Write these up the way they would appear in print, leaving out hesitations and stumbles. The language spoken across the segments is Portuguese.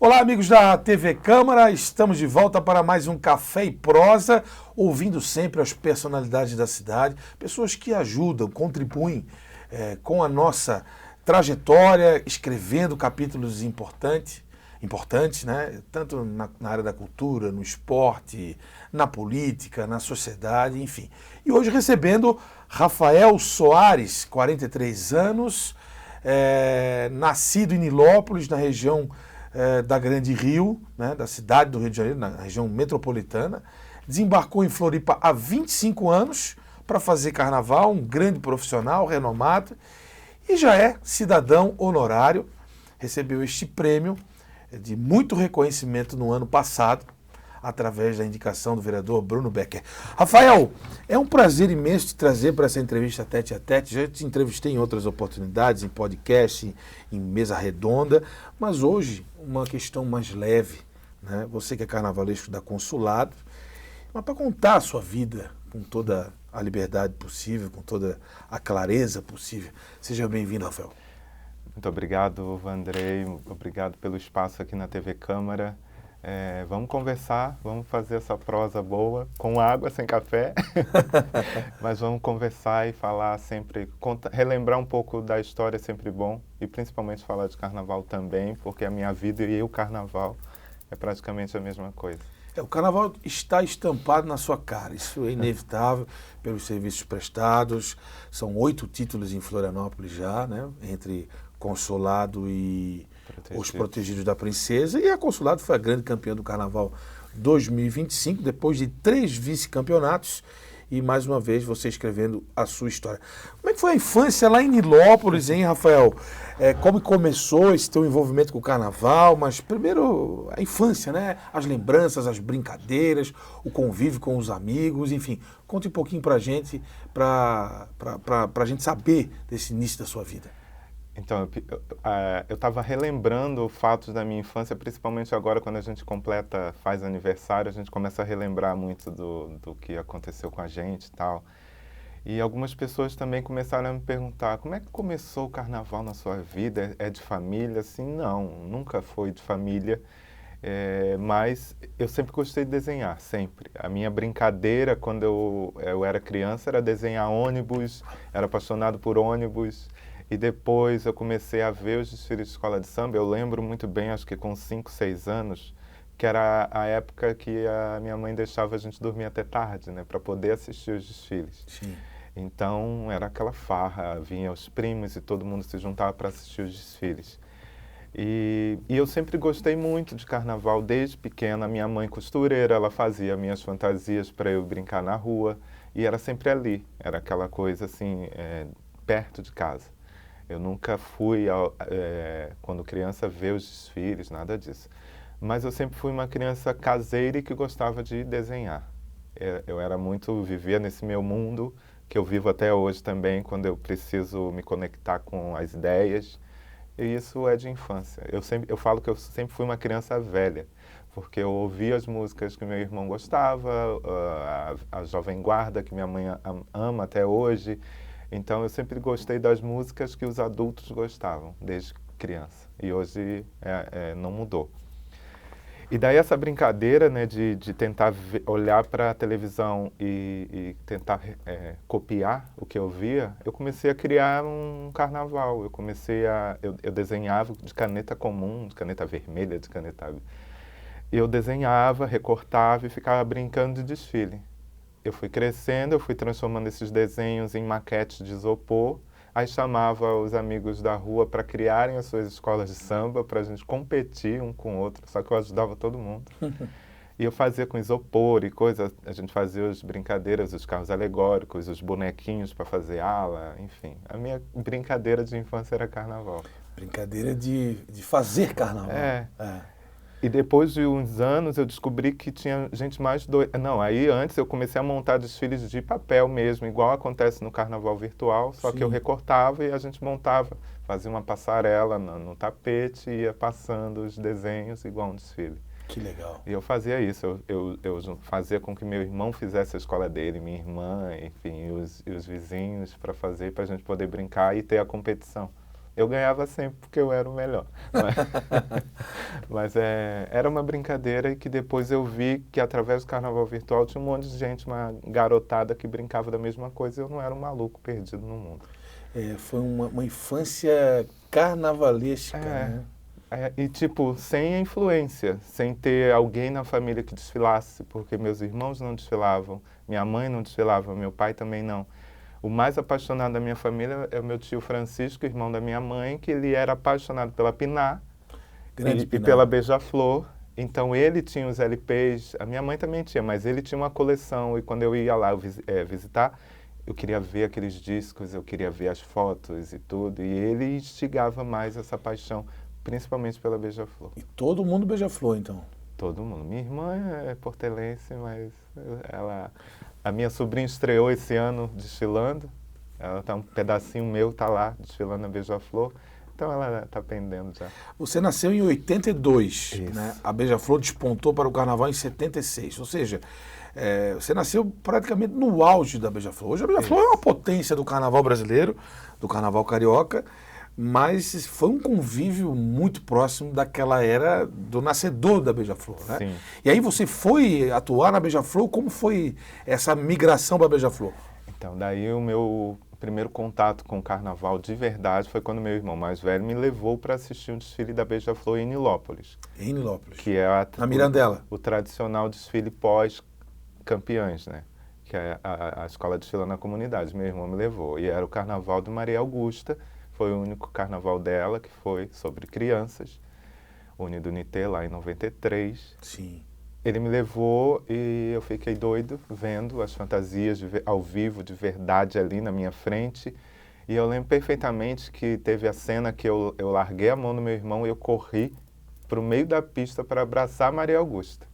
Olá, amigos da TV Câmara, estamos de volta para mais um Café e Prosa, ouvindo sempre as personalidades da cidade, pessoas que ajudam, contribuem com a nossa trajetória, escrevendo capítulos importantes, né? Tanto na área da cultura, no esporte, na política, na sociedade, enfim. E hoje recebendo Rafael Soares, 43 anos, nascido em Nilópolis, na região da Grande Rio, né, da cidade do Rio de Janeiro, na região metropolitana. Desembarcou em Floripa há 25 anos para fazer carnaval, um grande profissional, renomado, e já é cidadão honorário. Recebeu este prêmio de muito reconhecimento no ano passado, através da indicação do vereador Bruno Becker. Rafael, é um prazer imenso te trazer para essa entrevista tete a tete. Já te entrevistei em outras oportunidades, em podcast, em mesa redonda, mas hoje uma questão mais leve, né? Você que é carnavalesco da Consulado, mas para contar a sua vida com toda a liberdade possível, com toda a clareza possível. Seja bem-vindo, Rafael. Muito obrigado, Vandrei. Obrigado pelo espaço aqui na TV Câmara. Vamos conversar, vamos fazer essa prosa boa, com água, sem café, mas vamos conversar e falar sempre, relembrar um pouco da história é sempre bom, e principalmente falar de carnaval também, porque a minha vida e o carnaval é praticamente a mesma coisa. O carnaval está estampado na sua cara, isso é inevitável, pelos serviços prestados. São 8 títulos em Florianópolis já, né? Entre Consulado e os Protegidos da Princesa. E a Consulado foi a grande campeã do Carnaval 2025, depois de 3 vice-campeonatos. E mais uma vez você escrevendo a sua história. Como é que foi a infância lá em Nilópolis, hein, Rafael? Como começou esse teu envolvimento com o Carnaval? Mas primeiro a infância, né? As lembranças, as brincadeiras, o convívio com os amigos, enfim. Conte um pouquinho pra gente, pra gente saber desse início da sua vida. Então, eu estava relembrando fatos da minha infância, principalmente agora quando a gente faz aniversário, a gente começa a relembrar muito do que aconteceu com a gente e tal. E algumas pessoas também começaram a me perguntar, como é que começou o carnaval na sua vida? É de família? Assim, não, nunca foi de família, mas eu sempre gostei de desenhar, sempre. A minha brincadeira quando eu era criança era desenhar ônibus, era apaixonado por ônibus. E depois eu comecei a ver os desfiles de escola de samba. Eu lembro muito bem, acho que com 5, 6 anos, que era a época que a minha mãe deixava a gente dormir até tarde, né, para poder assistir os desfiles. Sim. Então era aquela farra, vinha os primos e todo mundo se juntava para assistir os desfiles. E eu sempre gostei muito de carnaval, desde pequena. Minha mãe costureira, ela fazia minhas fantasias para eu brincar na rua, e era sempre ali, era aquela coisa assim, perto de casa. Eu nunca fui, quando criança, ver os desfiles, nada disso. Mas eu sempre fui uma criança caseira e que gostava de desenhar. Eu vivia nesse meu mundo, que eu vivo até hoje também, quando eu preciso me conectar com as ideias. E isso é de infância. Eu falo que eu sempre fui uma criança velha, porque eu ouvia as músicas que meu irmão gostava, a Jovem Guarda, que minha mãe ama até hoje. Então, eu sempre gostei das músicas que os adultos gostavam, desde criança. E hoje não mudou. E daí essa brincadeira, né, de tentar olhar para a televisão e tentar copiar o que eu via, eu comecei a criar um carnaval. Eu desenhava de caneta comum, de caneta vermelha, de caneta... Eu desenhava, recortava e ficava brincando de desfile. Eu fui crescendo, eu fui transformando esses desenhos em maquetes de isopor, aí chamava os amigos da rua para criarem as suas escolas de samba, para a gente competir um com o outro, só que eu ajudava todo mundo. E eu fazia com isopor e coisa, a gente fazia as brincadeiras, os carros alegóricos, os bonequinhos para fazer ala, enfim. A minha brincadeira de infância era carnaval. Brincadeira de fazer carnaval. E depois de uns anos eu descobri que tinha gente mais doida. Não, aí antes eu comecei a montar desfiles de papel mesmo, igual acontece no carnaval virtual, só que eu recortava e a gente montava, fazia uma passarela no tapete e ia passando os desenhos igual um desfile. Que legal. E eu fazia isso, eu fazia com que meu irmão fizesse a escola dele, minha irmã, enfim, e os vizinhos para fazer, para a gente poder brincar e ter a competição Eu ganhava sempre porque eu era o melhor. Mas era uma brincadeira e que depois eu vi que através do carnaval virtual tinha um monte de gente, uma garotada que brincava da mesma coisa e eu não era um maluco perdido no mundo. Foi uma infância carnavalesca, É, né? e tipo, sem a influência, sem ter alguém na família que desfilasse, porque meus irmãos não desfilavam, minha mãe não desfilava, meu pai também não. O mais apaixonado da minha família é o meu tio Francisco, irmão da minha mãe, que ele era apaixonado pela Pinar Grande e Pinar. pela Beija-Flor. Então ele tinha os LPs, a minha mãe também tinha, mas ele tinha uma coleção e quando eu ia lá visitar, eu queria ver aqueles discos, eu queria ver as fotos e tudo. E ele instigava mais essa paixão, principalmente pela Beija-Flor. E todo mundo beija-flor, então. Todo mundo. Minha irmã é portelense, mas a minha sobrinha estreou esse ano desfilando. Ela tá um pedacinho meu, tá lá desfilando a Beija-Flor. Então ela tá pendendo já. Você nasceu em 82, Isso. né? A Beija-Flor despontou para o carnaval em 76. Ou seja, você nasceu praticamente no auge da Beija-Flor. Hoje a Beija-Flor é uma potência do carnaval brasileiro, do carnaval carioca, mas foi um convívio muito próximo daquela era do nascedor da Beija-Flor, né? Sim. E aí você foi atuar na Beija-Flor, como foi essa migração para a Beija-Flor? Então, daí o meu primeiro contato com o carnaval de verdade foi quando meu irmão mais velho me levou para assistir um desfile da Beija-Flor em Nilópolis. Em Nilópolis. Que é Na Mirandela. o tradicional desfile pós-campeãs, né? Que é a escola desfilando na comunidade. Meu irmão me levou. E era o carnaval de Maria Augusta. Foi o único carnaval dela que foi sobre crianças. Unidunité, lá em 93. Sim. Ele me levou e eu fiquei doido vendo as fantasias ao vivo, de verdade, ali na minha frente. E eu lembro perfeitamente que teve a cena que eu larguei a mão do meu irmão e eu corri para o meio da pista para abraçar a Maria Augusta.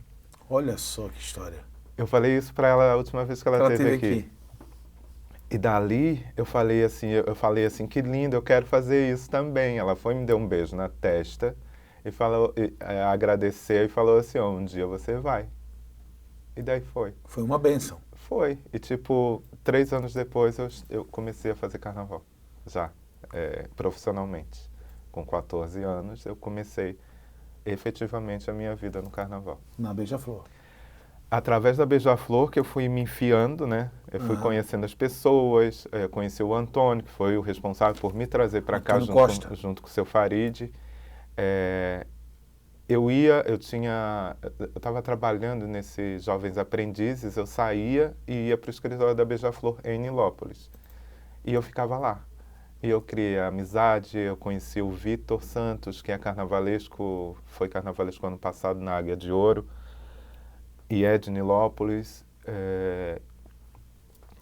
Olha só que história. Eu falei isso para ela a última vez que ela esteve aqui. E dali eu falei assim, que lindo, eu quero fazer isso também. Ela foi e me deu um beijo na testa e falou, agradeceu e falou assim, um dia você vai. E daí foi. Foi uma bênção. Foi. E tipo, 3 anos depois eu comecei a fazer carnaval, já, profissionalmente. Com 14 anos eu comecei efetivamente a minha vida no carnaval. Na Beija-Flor. Através da Beija-Flor que eu fui me enfiando, né? Eu fui conhecendo as pessoas, conheci o Antônio, que foi o responsável por me trazer para cá junto com o seu Farid. Eu estava trabalhando nesses Jovens Aprendizes, eu saía e ia para o escritório da Beija-Flor em Nilópolis. E eu ficava lá. E eu criei amizade, eu conheci o Vitor Santos, que é carnavalesco, foi carnavalesco ano passado na Águia de Ouro. E é de Nilópolis.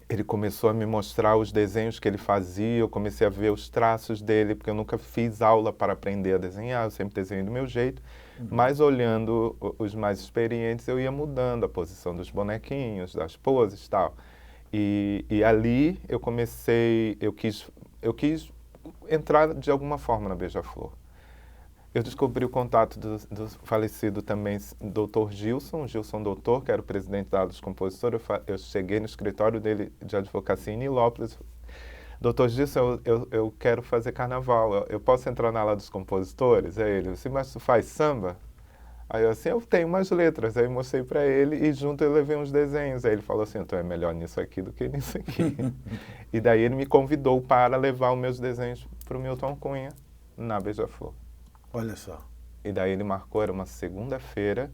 Ele começou a me mostrar os desenhos que ele fazia, eu comecei a ver os traços dele, porque eu nunca fiz aula para aprender a desenhar, eu sempre desenhei do meu jeito, mas olhando os mais experientes eu ia mudando a posição dos bonequinhos, das poses e tal. E ali eu quis entrar de alguma forma na Beija-Flor. Eu descobri o contato do falecido também Dr. Gilson Doutor, que era o presidente da Ala dos Compositores. Eu cheguei no escritório dele de advocacia em Nilópolis. Dr. Gilson, eu quero fazer carnaval, eu posso entrar na Ala dos Compositores? Aí ele disse, mas tu faz samba? Aí eu assim, eu tenho umas letras. Aí eu mostrei para ele e junto eu levei uns desenhos. Aí ele falou assim, então é melhor nisso aqui do que nisso aqui. E daí ele me convidou para levar os meus desenhos para o Milton Cunha na Beija-Flor. Olha só. E daí ele marcou, era uma segunda-feira,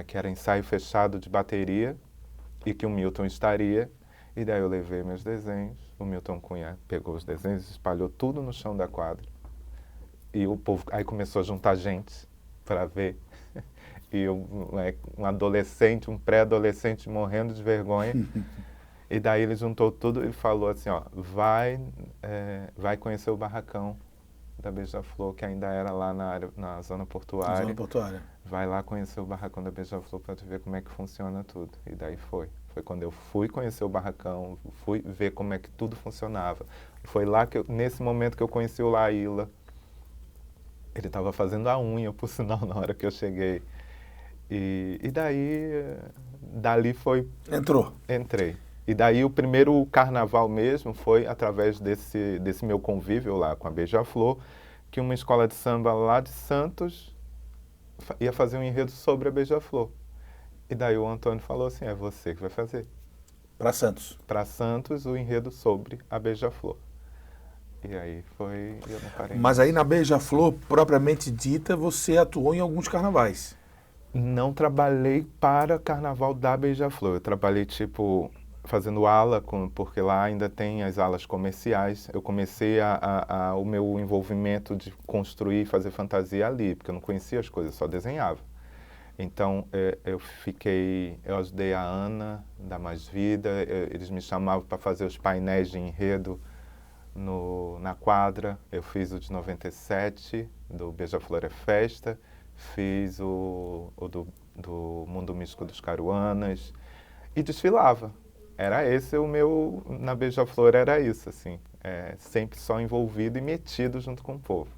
que era ensaio fechado de bateria, e que o Milton estaria. E daí eu levei meus desenhos, o Milton Cunha pegou os desenhos, espalhou tudo no chão da quadra. E o povo aí começou a juntar gente para ver. E eu, um adolescente, um pré-adolescente morrendo de vergonha. E daí ele juntou tudo e falou assim, vai conhecer o barracão da Beija-Flor, que ainda era lá na zona portuária. Zona portuária. Vai lá conhecer o barracão da Beija-Flor para tu ver como é que funciona tudo. E daí foi. Foi quando eu fui conhecer o barracão, fui ver como é que tudo funcionava. Foi lá nesse momento que eu conheci o Laíla. Ele estava fazendo a unha, por sinal, na hora que eu cheguei. E daí, dali foi... Entrou. Entrei. E daí o primeiro carnaval mesmo foi através desse meu convívio lá com a Beija-Flor, que uma escola de samba lá de Santos ia fazer um enredo sobre a Beija-Flor. E daí o Antônio falou assim, é você que vai fazer. Para Santos. Para Santos, o enredo sobre a Beija-Flor. E aí foi, eu não parei. Mas aí na Beija-Flor, propriamente dita, você atuou em alguns carnavais. Não trabalhei para Carnaval da Beija-Flor. Eu trabalhei, tipo, fazendo ala, porque lá ainda tem as alas comerciais. Eu comecei o meu envolvimento de construir e fazer fantasia ali, porque eu não conhecia as coisas, só desenhava. Então, eu ajudei a Ana, da Mais Vida, eles me chamavam para fazer os painéis de enredo na quadra. Eu fiz o de 97, do Beija-Flor é Festa, fiz o do Mundo Místico dos Caruanas e desfilava. Era esse o meu, na Beija-Flor era isso, assim, sempre só envolvido e metido junto com o povo.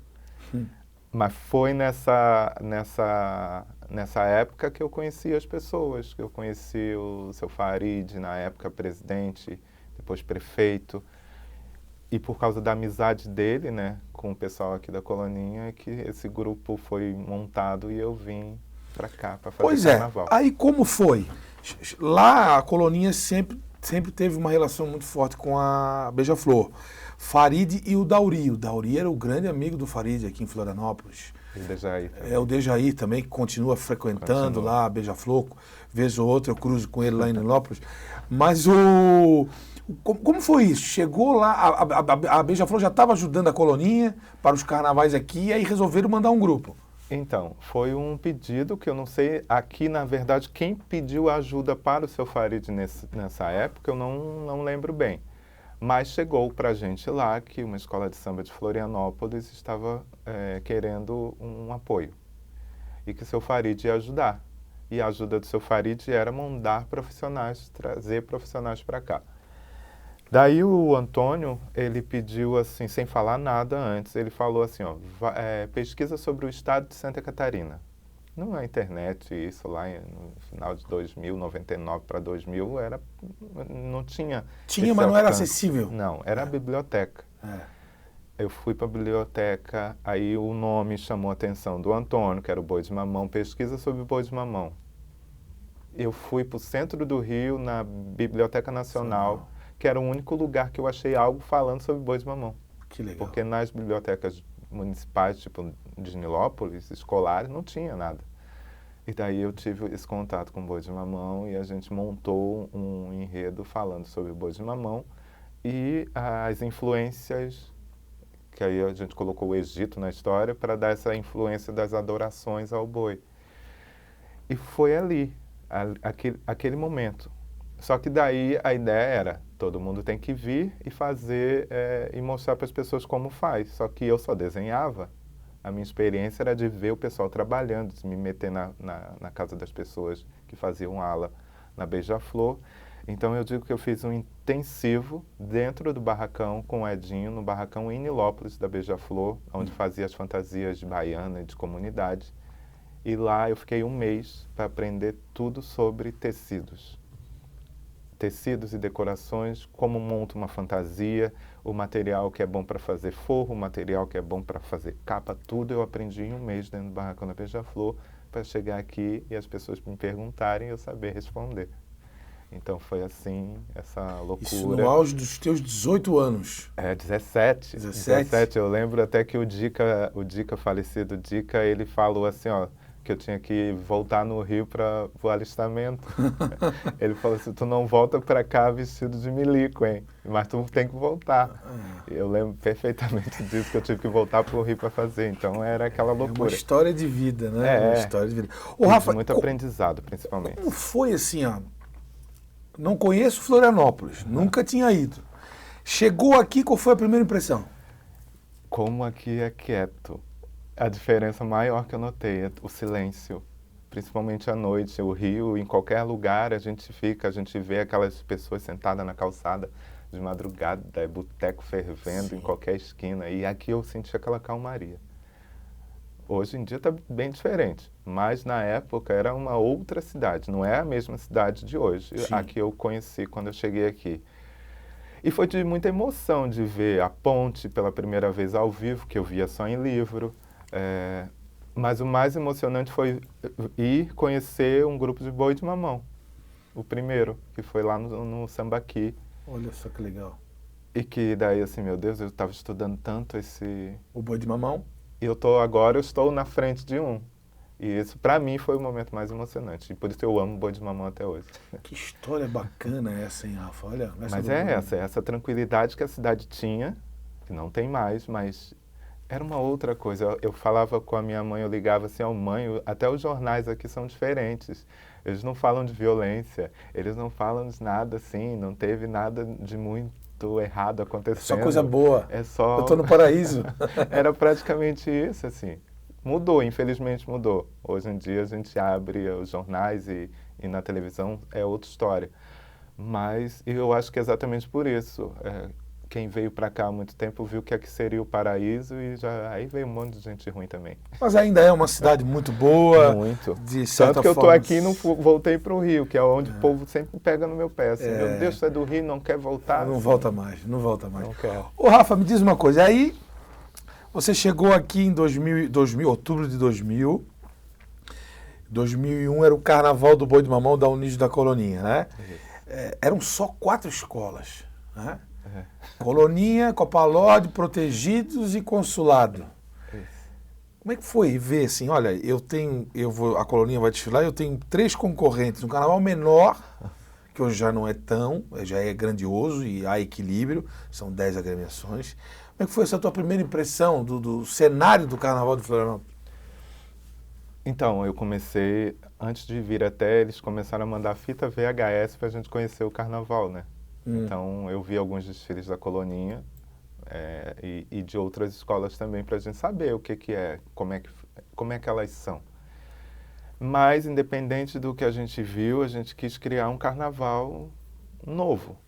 Mas foi nessa época que eu conheci as pessoas, que eu conheci o seu Farid, na época presidente, depois prefeito. E por causa da amizade dele, né, com o pessoal aqui da Coloninha, que esse grupo foi montado e eu vim para cá para fazer carnaval. Aí como foi? Lá a Coloninha sempre teve uma relação muito forte com a Beija-Flor. Farid e o Dauri. O Dauri era o grande amigo do Farid aqui em Florianópolis. O Dejaí também. O Dejaí também, que continua frequentando lá a Beija-Flor. Vez ou outra eu cruzo com ele lá em Nilópolis. Mas como foi isso? Chegou lá, a Beija-Flor já estava ajudando a Coloninha para os carnavais aqui, e aí resolveram mandar um grupo. Então, foi um pedido que eu não sei, aqui na verdade, quem pediu ajuda para o seu Farid nessa época, eu não lembro bem. Mas chegou para a gente lá que uma escola de samba de Florianópolis estava querendo um apoio. E que o seu Farid ia ajudar. E a ajuda do seu Farid era mandar profissionais, trazer profissionais para cá. Daí o Antônio, ele pediu assim, sem falar nada antes, ele falou assim, ó, pesquisa sobre o estado de Santa Catarina. Não é internet, isso lá no final de 2000, 99 para 2000, não tinha... Tinha, mas não era acessível. Não, era a biblioteca. Eu fui para a biblioteca, aí o nome chamou a atenção do Antônio, que era o Boi de Mamão, pesquisa sobre o Boi de Mamão. Eu fui para o centro do Rio, na Biblioteca Nacional, que era o único lugar que eu achei algo falando sobre Boi de Mamão. Que legal. Porque nas bibliotecas municipais, tipo de Nilópolis, escolares, não tinha nada. E daí eu tive esse contato com o Boi de Mamão e a gente montou um enredo falando sobre o Boi de Mamão e as influências, que aí a gente colocou o Egito na história para dar essa influência das adorações ao boi. E foi ali, aquele momento. Só que daí a ideia era, todo mundo tem que vir e fazer e mostrar para as pessoas como faz. Só que eu só desenhava. A minha experiência era de ver o pessoal trabalhando, de me meter na casa das pessoas que faziam ala na Beija-Flor. Então eu digo que eu fiz um intensivo dentro do barracão com o Edinho, no barracão em Nilópolis da Beija-Flor, onde fazia as fantasias de baiana e de comunidade. E lá eu fiquei um mês para aprender tudo sobre tecidos. Tecidos e decorações, como monta uma fantasia, o material que é bom para fazer forro, o material que é bom para fazer capa, tudo eu aprendi em um mês dentro do barracão da Beija-Flor para chegar aqui e as pessoas me perguntarem e eu saber responder. Então foi assim, essa loucura. Isso no auge dos teus 18 anos. 17. 17. Eu lembro até que o Dica falecido Dica, ele falou assim, ó, que eu tinha que voltar no Rio para o alistamento. Ele falou assim, tu não volta para cá vestido de milico, hein? Mas tu tem que voltar. Eu lembro perfeitamente disso, que eu tive que voltar para o Rio para fazer. Então era aquela loucura. É uma história de vida, né? Uma história de vida. Ô, Rafa, muito aprendizado, principalmente. Como foi assim, ó? Não conheço Florianópolis, nunca tinha ido. Chegou aqui, qual foi a primeira impressão? Como aqui é quieto. A diferença maior que eu notei é o silêncio, principalmente à noite. O Rio, em qualquer lugar, a gente vê aquelas pessoas sentadas na calçada de madrugada, boteco fervendo em qualquer esquina. E aqui eu senti aquela calmaria. Hoje em dia está bem diferente, mas na época era uma outra cidade, não é a mesma cidade de hoje, Sim. a que eu conheci quando eu cheguei aqui. E foi de muita emoção de ver a ponte pela primeira vez ao vivo, que eu via só em livro. Mas o mais emocionante foi ir conhecer um grupo de boi de mamão. O primeiro, que foi lá no Sambaqui. Olha só que legal. E que daí, assim, meu Deus, eu estava estudando tanto esse... O boi de mamão? E agora eu estou na frente de um. E isso, para mim, foi o momento mais emocionante. E por isso eu amo boi de mamão até hoje. Que história bacana essa, hein, Rafa? Olha, Mas é essa tranquilidade que a cidade tinha, que não tem mais, mas era uma outra coisa. Eu falava com a minha mãe, eu ligava assim, mãe, até os jornais aqui são diferentes. Eles não falam de violência, eles não falam de nada assim, não teve nada de muito errado acontecendo. Só coisa boa. É só... Eu tô no paraíso. Era praticamente isso, assim. Mudou, infelizmente mudou. Hoje em dia a gente abre os jornais e na televisão é outra história. Mas eu acho que é exatamente por isso. Quem veio para cá há muito tempo viu que aqui seria o paraíso e aí veio um monte de gente ruim também. Mas ainda é uma cidade muito boa. Muito. De certa Tanto que eu forma... estou aqui e não voltei para o Rio, que é onde o povo sempre pega no meu pé. Assim, meu Deus, você é do Rio, não quer voltar? Não assim, volta mais, não volta mais. Não quer. Ô, Rafa, me diz uma coisa. Aí, você chegou aqui em outubro de 2000. 2001 era o Carnaval do Boi de Mamão da Unísio da Coloninha, né? Eram só 4 escolas, né? Coloninha, Copalorde, Protegidos e Consulado. Como é que foi ver assim, olha, a Coloninha vai desfilar, eu tenho 3 concorrentes, um carnaval menor, que hoje já não é tão, já é grandioso e há equilíbrio, são 10 agremiações. Como é que foi essa tua primeira impressão do cenário do Carnaval de Florianópolis? Então, eu comecei, antes de vir até, eles começaram a mandar fita VHS para a gente conhecer o Carnaval, né? Então, eu vi alguns desfiles da Coloninha e de outras escolas também, para a gente saber o que é, como é que elas são. Mas, independente do que a gente viu, a gente quis criar um carnaval novo,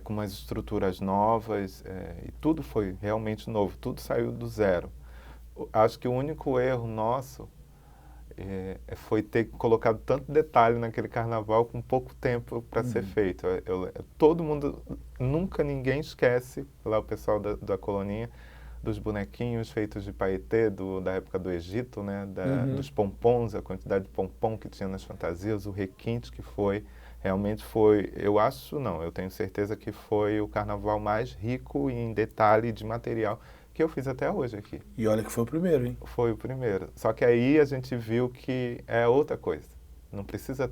com umas estruturas novas, e tudo foi realmente novo, tudo saiu do zero. Acho que o único erro nosso foi ter colocado tanto detalhe naquele carnaval com pouco tempo para ser feito. Todo mundo, nunca ninguém esquece, lá o pessoal da Coloninha, dos bonequinhos feitos de paetê da época do Egito, né? Dos pompons, a quantidade de pompom que tinha nas fantasias, o requinte que realmente foi, eu tenho certeza que foi o carnaval mais rico em detalhe de material que eu fiz até hoje aqui. E olha que foi o primeiro, hein? Foi o primeiro. Só que aí a gente viu que é outra coisa. Não precisa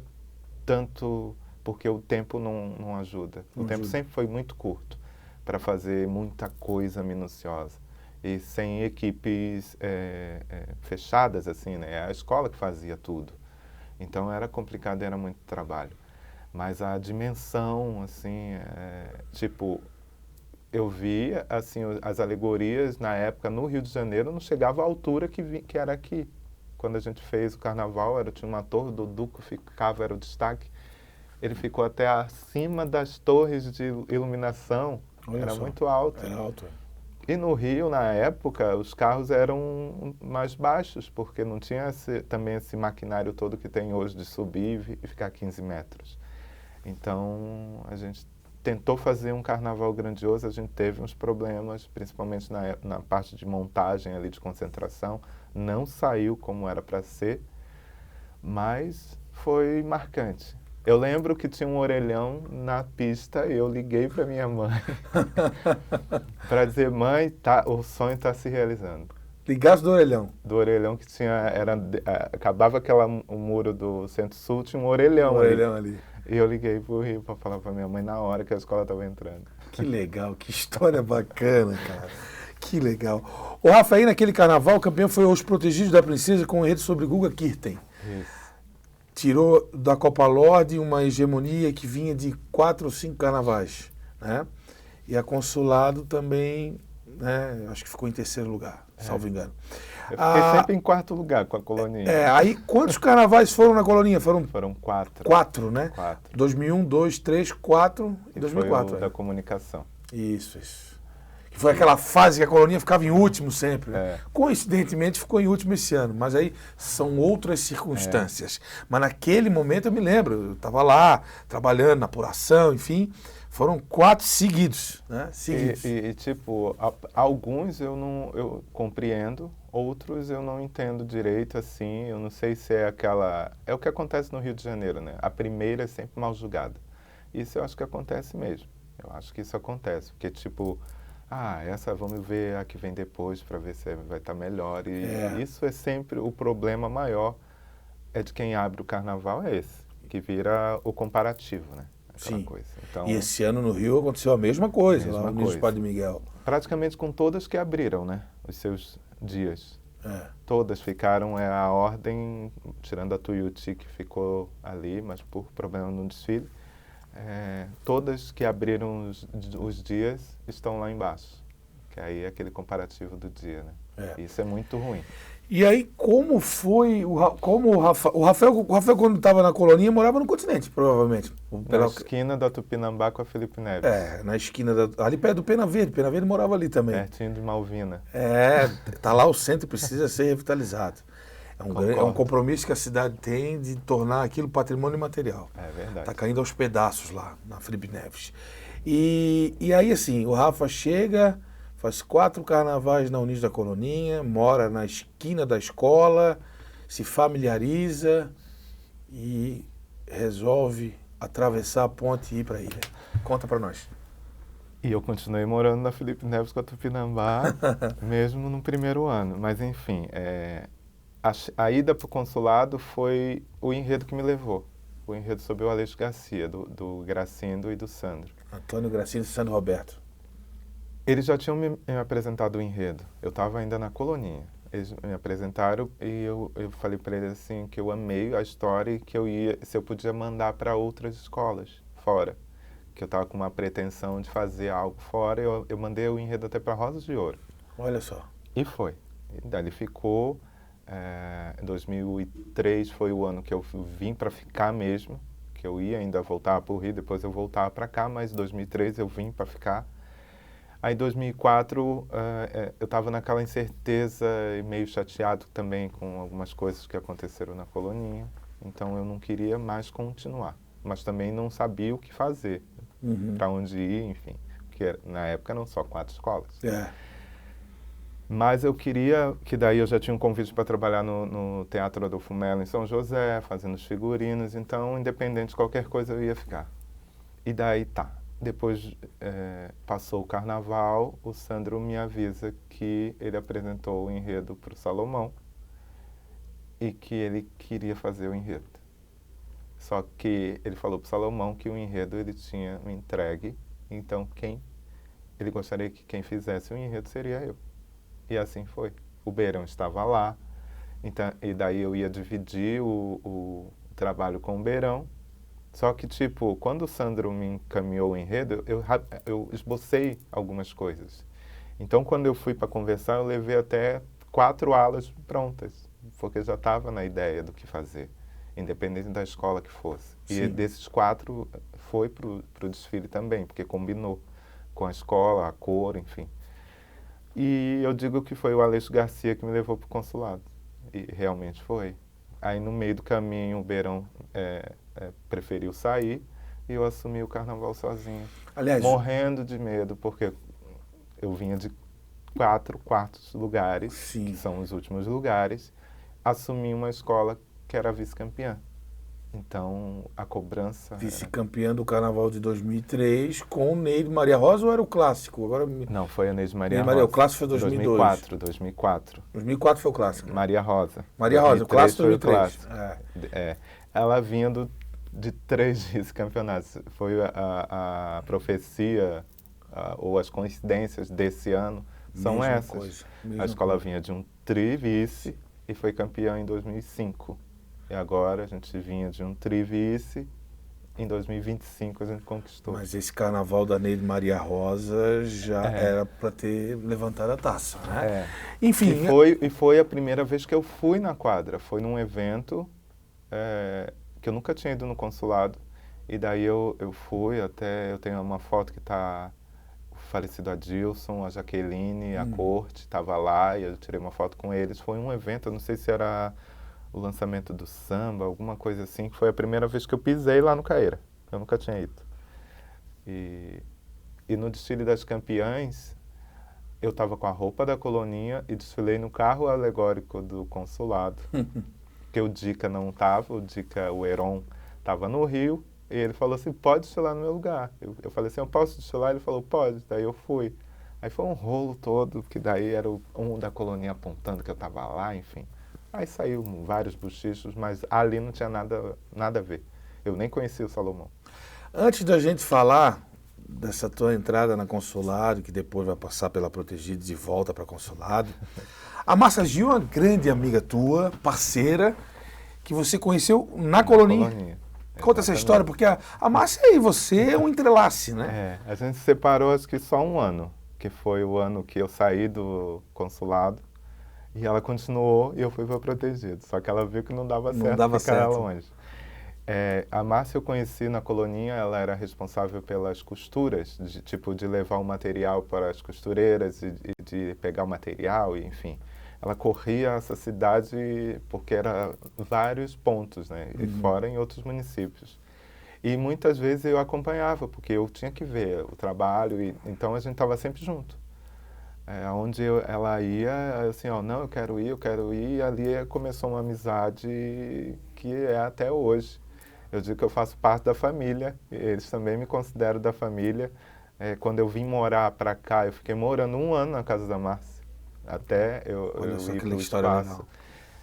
tanto, porque o tempo não ajuda. O tempo sempre foi muito curto para fazer muita coisa minuciosa. E sem equipes fechadas, assim, né? É a escola que fazia tudo. Então era complicado, era muito trabalho. Mas a dimensão, assim, tipo... Eu via, assim, as alegorias na época no Rio de Janeiro não chegava à altura que era aqui. Quando a gente fez o carnaval, tinha uma torre, o Dudu ficava, era o destaque. Ele ficou até acima das torres de iluminação. Era muito alto. Era alto. E no Rio, na época, os carros eram mais baixos, porque não tinha também esse maquinário todo que tem hoje de subir e ficar 15 metros. Então, a gente tentou fazer um carnaval grandioso, a gente teve uns problemas, principalmente na parte de montagem ali, de concentração. Não saiu como era para ser, mas foi marcante. Eu lembro que tinha um orelhão na pista e eu liguei para minha mãe para dizer, mãe, o sonho está se realizando. Ligasse do orelhão? Do orelhão que tinha, acabava o muro do Centro-Sul, tinha um orelhão ali. E eu liguei pro Rio para falar para minha mãe na hora que a escola estava entrando. Que legal, que história bacana, cara. Que legal. O Rafa, aí naquele carnaval, o campeão foi Os Protegidos da Princesa com um enredo sobre Guga Kirten. Isso. Tirou da Copalorde uma hegemonia que vinha de 4 ou 5 carnavais, né? E a Consulado também, né? Acho que ficou em 3º lugar, salvo engano. Eu fiquei sempre em 4º lugar com a Coloninha. Aí quantos carnavais foram na Coloninha? Foram 4. 4, né? 4. 2001, 2, 3, 4 e 2004. Foi o da comunicação. Isso. Que foi aquela fase que a Coloninha ficava em último sempre. É. Coincidentemente ficou em último esse ano, mas aí são outras circunstâncias. Mas naquele momento eu me lembro, eu estava lá, trabalhando na apuração, enfim, foram 4 seguidos, né? Seguidos. Tipo, alguns eu compreendo, outros eu não entendo direito, assim, eu não sei se é aquela... É o que acontece no Rio de Janeiro, né? A primeira é sempre mal julgada. Isso eu acho que acontece mesmo. Eu acho que isso acontece, porque tipo... essa vamos ver a que vem depois para ver se vai estar melhor. E isso é sempre o problema maior de quem abre o carnaval, é esse, que vira o comparativo, né? Aquela Sim. coisa. Então, E esse ano no Rio aconteceu a mesma coisa, lá no coisa. Padre Miguel. Praticamente com todas que abriram, né? Os seus dias. Todas ficaram, a ordem, tirando a Tuiuti que ficou ali, mas por problema no desfile. Todas que abriram os dias estão lá embaixo, que aí é aquele comparativo do dia, né? Isso é muito ruim. E aí, como foi, como o Rafael quando estava na Coloninha, morava no continente, provavelmente. Na esquina da Tupinambá com a Felipe Neves. Na esquina, ali perto do Pena Verde morava ali também. Pertinho de Malvina. Tá lá o centro, precisa ser revitalizado. É um compromisso que a cidade tem de tornar aquilo patrimônio imaterial. É verdade. Está caindo aos pedaços lá, na Felipe Neves. E aí, assim, o Rafa chega, faz 4 carnavais na Unis da Coloninha, mora na esquina da escola, se familiariza e resolve atravessar a ponte e ir para a ilha. Conta para nós. E eu continuei morando na Felipe Neves com a Tupinambá, mesmo no primeiro ano. Mas, enfim... A ida para o consulado foi o enredo que me levou. O enredo sobre o Aleixo Garcia, do Gracindo e do Sandro. Antônio Gracindo e Sandro Roberto. Eles já tinham me apresentado o enredo. Eu estava ainda na Coloninha. Eles me apresentaram e eu falei para eles assim que eu amei a história e que se eu podia mandar para outras escolas fora. Que eu estava com uma pretensão de fazer algo fora. Eu mandei o enredo até para Rosas de Ouro. Olha só. E foi. E daí ele ficou... Em 2003 foi o ano que eu vim para ficar mesmo, que eu ia ainda voltar para o Rio, depois eu voltava para cá, mas em 2003 eu vim para ficar. Aí em 2004 eu estava naquela incerteza e meio chateado também com algumas coisas que aconteceram na Coloninha, então eu não queria mais continuar, mas também não sabia o que fazer, para onde ir, enfim, porque na época eram só 4 escolas. Mas eu queria, que daí eu já tinha um convite para trabalhar no Teatro Adolfo Mello em São José, fazendo os figurinos, então, independente de qualquer coisa, eu ia ficar. E daí depois passou o carnaval, o Sandro me avisa que ele apresentou o enredo para o Salomão e que ele queria fazer o enredo. Só que ele falou para o Salomão que o enredo ele tinha me entregue, então ele gostaria que quem fizesse o enredo seria eu. E assim foi. O Beirão estava lá, então, e daí eu ia dividir o trabalho com o Beirão. Só que, tipo, quando o Sandro me encaminhou o enredo, eu esbocei algumas coisas. Então, quando eu fui para conversar, eu levei até 4 alas prontas, porque já estava na ideia do que fazer, independente da escola que fosse. Sim. E desses 4 foi para o desfile também, porque combinou com a escola, a cor, enfim. E eu digo que foi o Aleixo Garcia que me levou para o consulado. E realmente foi. Aí no meio do caminho o Beirão preferiu sair e eu assumi o carnaval sozinho. Aliás, morrendo de medo, porque eu vinha de 4 quartos lugares, sim, que são os últimos lugares, assumi uma escola que era vice-campeã. Então, a cobrança... Vice-campeã do Carnaval de 2003 com o Ney de Maria Rosa ou era o clássico? Agora... Não, foi a Ney de Maria Rosa. O clássico foi 2002. 2004. 2004 foi o clássico. Maria Rosa. Maria Rosa, o clássico 2003. Ela vinha de 3 vice-campeonatos. Foi a profecia ou as coincidências desse ano são essas. A escola vinha de um tri-vice e foi campeã em 2005. E agora a gente vinha de um tri-vice, em 2025 a gente conquistou. Mas esse carnaval da Ney de Maria Rosa já era para ter levantado a taça, né? Enfim. E foi a primeira vez que eu fui na quadra. Foi num evento que eu nunca tinha ido no consulado. E daí eu fui até, eu tenho uma foto que está o falecido Adilson, a Jaqueline, a corte, estava lá e eu tirei uma foto com eles. Foi um evento, eu não sei se era o lançamento do samba, alguma coisa assim, que foi a primeira vez que eu pisei lá no Caeira. Eu nunca tinha ido. E no desfile das campeãs, eu estava com a roupa da coloninha e desfilei no carro alegórico do consulado. Porque o Dica não estava, o Heron estava no Rio, e ele falou assim, pode desfilar no meu lugar. Eu falei assim, eu posso desfilar? Ele falou, pode. Daí eu fui. Aí foi um rolo todo, que daí era um da colonia apontando que eu estava lá, enfim. Aí saiu vários bochichos, mas ali não tinha nada a ver. Eu nem conhecia o Salomão. Antes da gente falar dessa tua entrada na Consulado, que depois vai passar pela Protegidos e volta para Consulado, a Márcia Gil é uma grande amiga tua, parceira, que você conheceu na colonia. Conta essa história, porque a Márcia e você é um entrelace, né? A gente se separou acho que só um ano, que foi o ano que eu saí do consulado, e ela continuou e eu fui para Protegido. Só que ela viu que não dava certo ficar longe. A Márcia eu conheci na colonia, ela era responsável pelas costuras, de levar o material para as costureiras e de pegar o material, e, enfim. Ela corria essa cidade porque era vários pontos, né? E fora em outros municípios. E muitas vezes eu acompanhava, porque eu tinha que ver o trabalho, então a gente estava sempre junto. Onde ela ia, assim, ó, não, eu quero ir, e ali começou uma amizade que é até hoje. Eu digo que eu faço parte da família, eles também me consideram da família. Quando eu vim morar para cá, eu fiquei morando 1 ano na casa da Márcia, até eu ir para o espaço.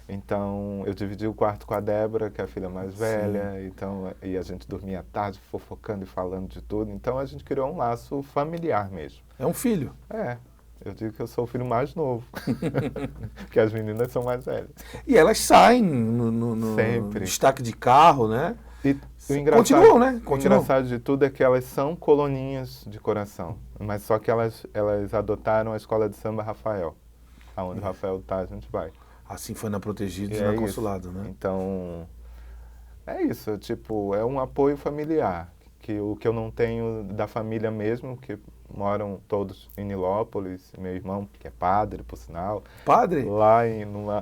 Então, eu dividi o quarto com a Débora, que é a filha mais velha, então, e a gente dormia à tarde, fofocando e falando de tudo. Então, a gente criou um laço familiar mesmo. É um filho? Eu digo que eu sou o filho mais novo, porque as meninas são mais velhas. E elas saem no destaque de carro, né? E o engraçado, continuam, né? O engraçado de tudo é que elas são coloninhas de coração, mas só que elas adotaram a escola de samba Rafael. Aonde o Rafael tá, a gente vai. Assim foi na Protegidos e na Consulado, né? Então, é isso, é um apoio familiar, o que eu não tenho da família mesmo, que moram todos em Nilópolis, meu irmão, que é padre, por sinal. Padre? Lá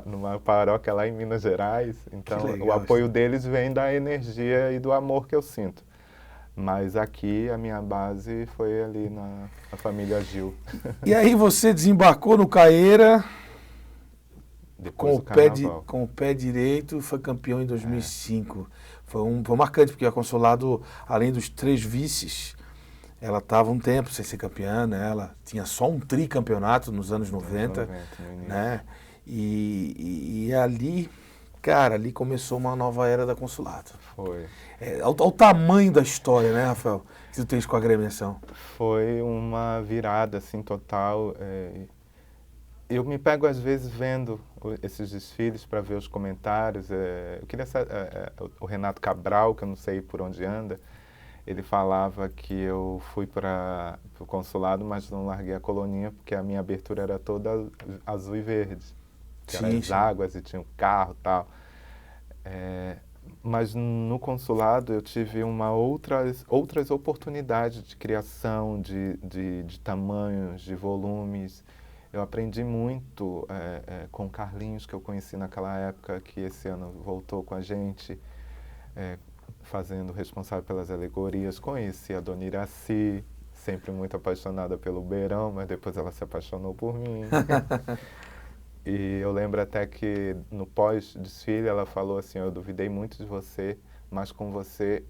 numa paróquia lá em Minas Gerais. Então, o apoio deles vem da energia e do amor que eu sinto. Mas aqui, a minha base foi ali na família Gil. E aí você desembarcou no Caeira com o pé direito, foi campeão em 2005. Foi marcante, porque a Consulado, além dos 3 vices, ela estava um tempo sem ser campeã, né? Ela tinha só um tricampeonato nos anos 90, né? E ali, cara, ali começou uma nova era da Consulado. Foi. Olha o tamanho da história, né, Rafael, que tu tens com a agremiação. Foi uma virada, assim, total. Eu me pego, às vezes, vendo esses desfiles para ver os comentários. Eu queria saber, o Renato Cabral, que eu não sei por onde anda, ele falava que eu fui para o consulado, mas não larguei a colonia, porque a minha abertura era toda azul e verde. Que eram as águas e tinha um carro e tal. Mas no consulado eu tive outras oportunidades de criação, de tamanhos, de volumes. Eu aprendi muito com o Carlinhos, que eu conheci naquela época, que esse ano voltou com a gente, fazendo responsável pelas alegorias. Conheci a Dona Iraci, sempre muito apaixonada pelo Beirão, mas depois ela se apaixonou por mim. E eu lembro até que no pós-desfile ela falou assim, eu duvidei muito de você, mas com você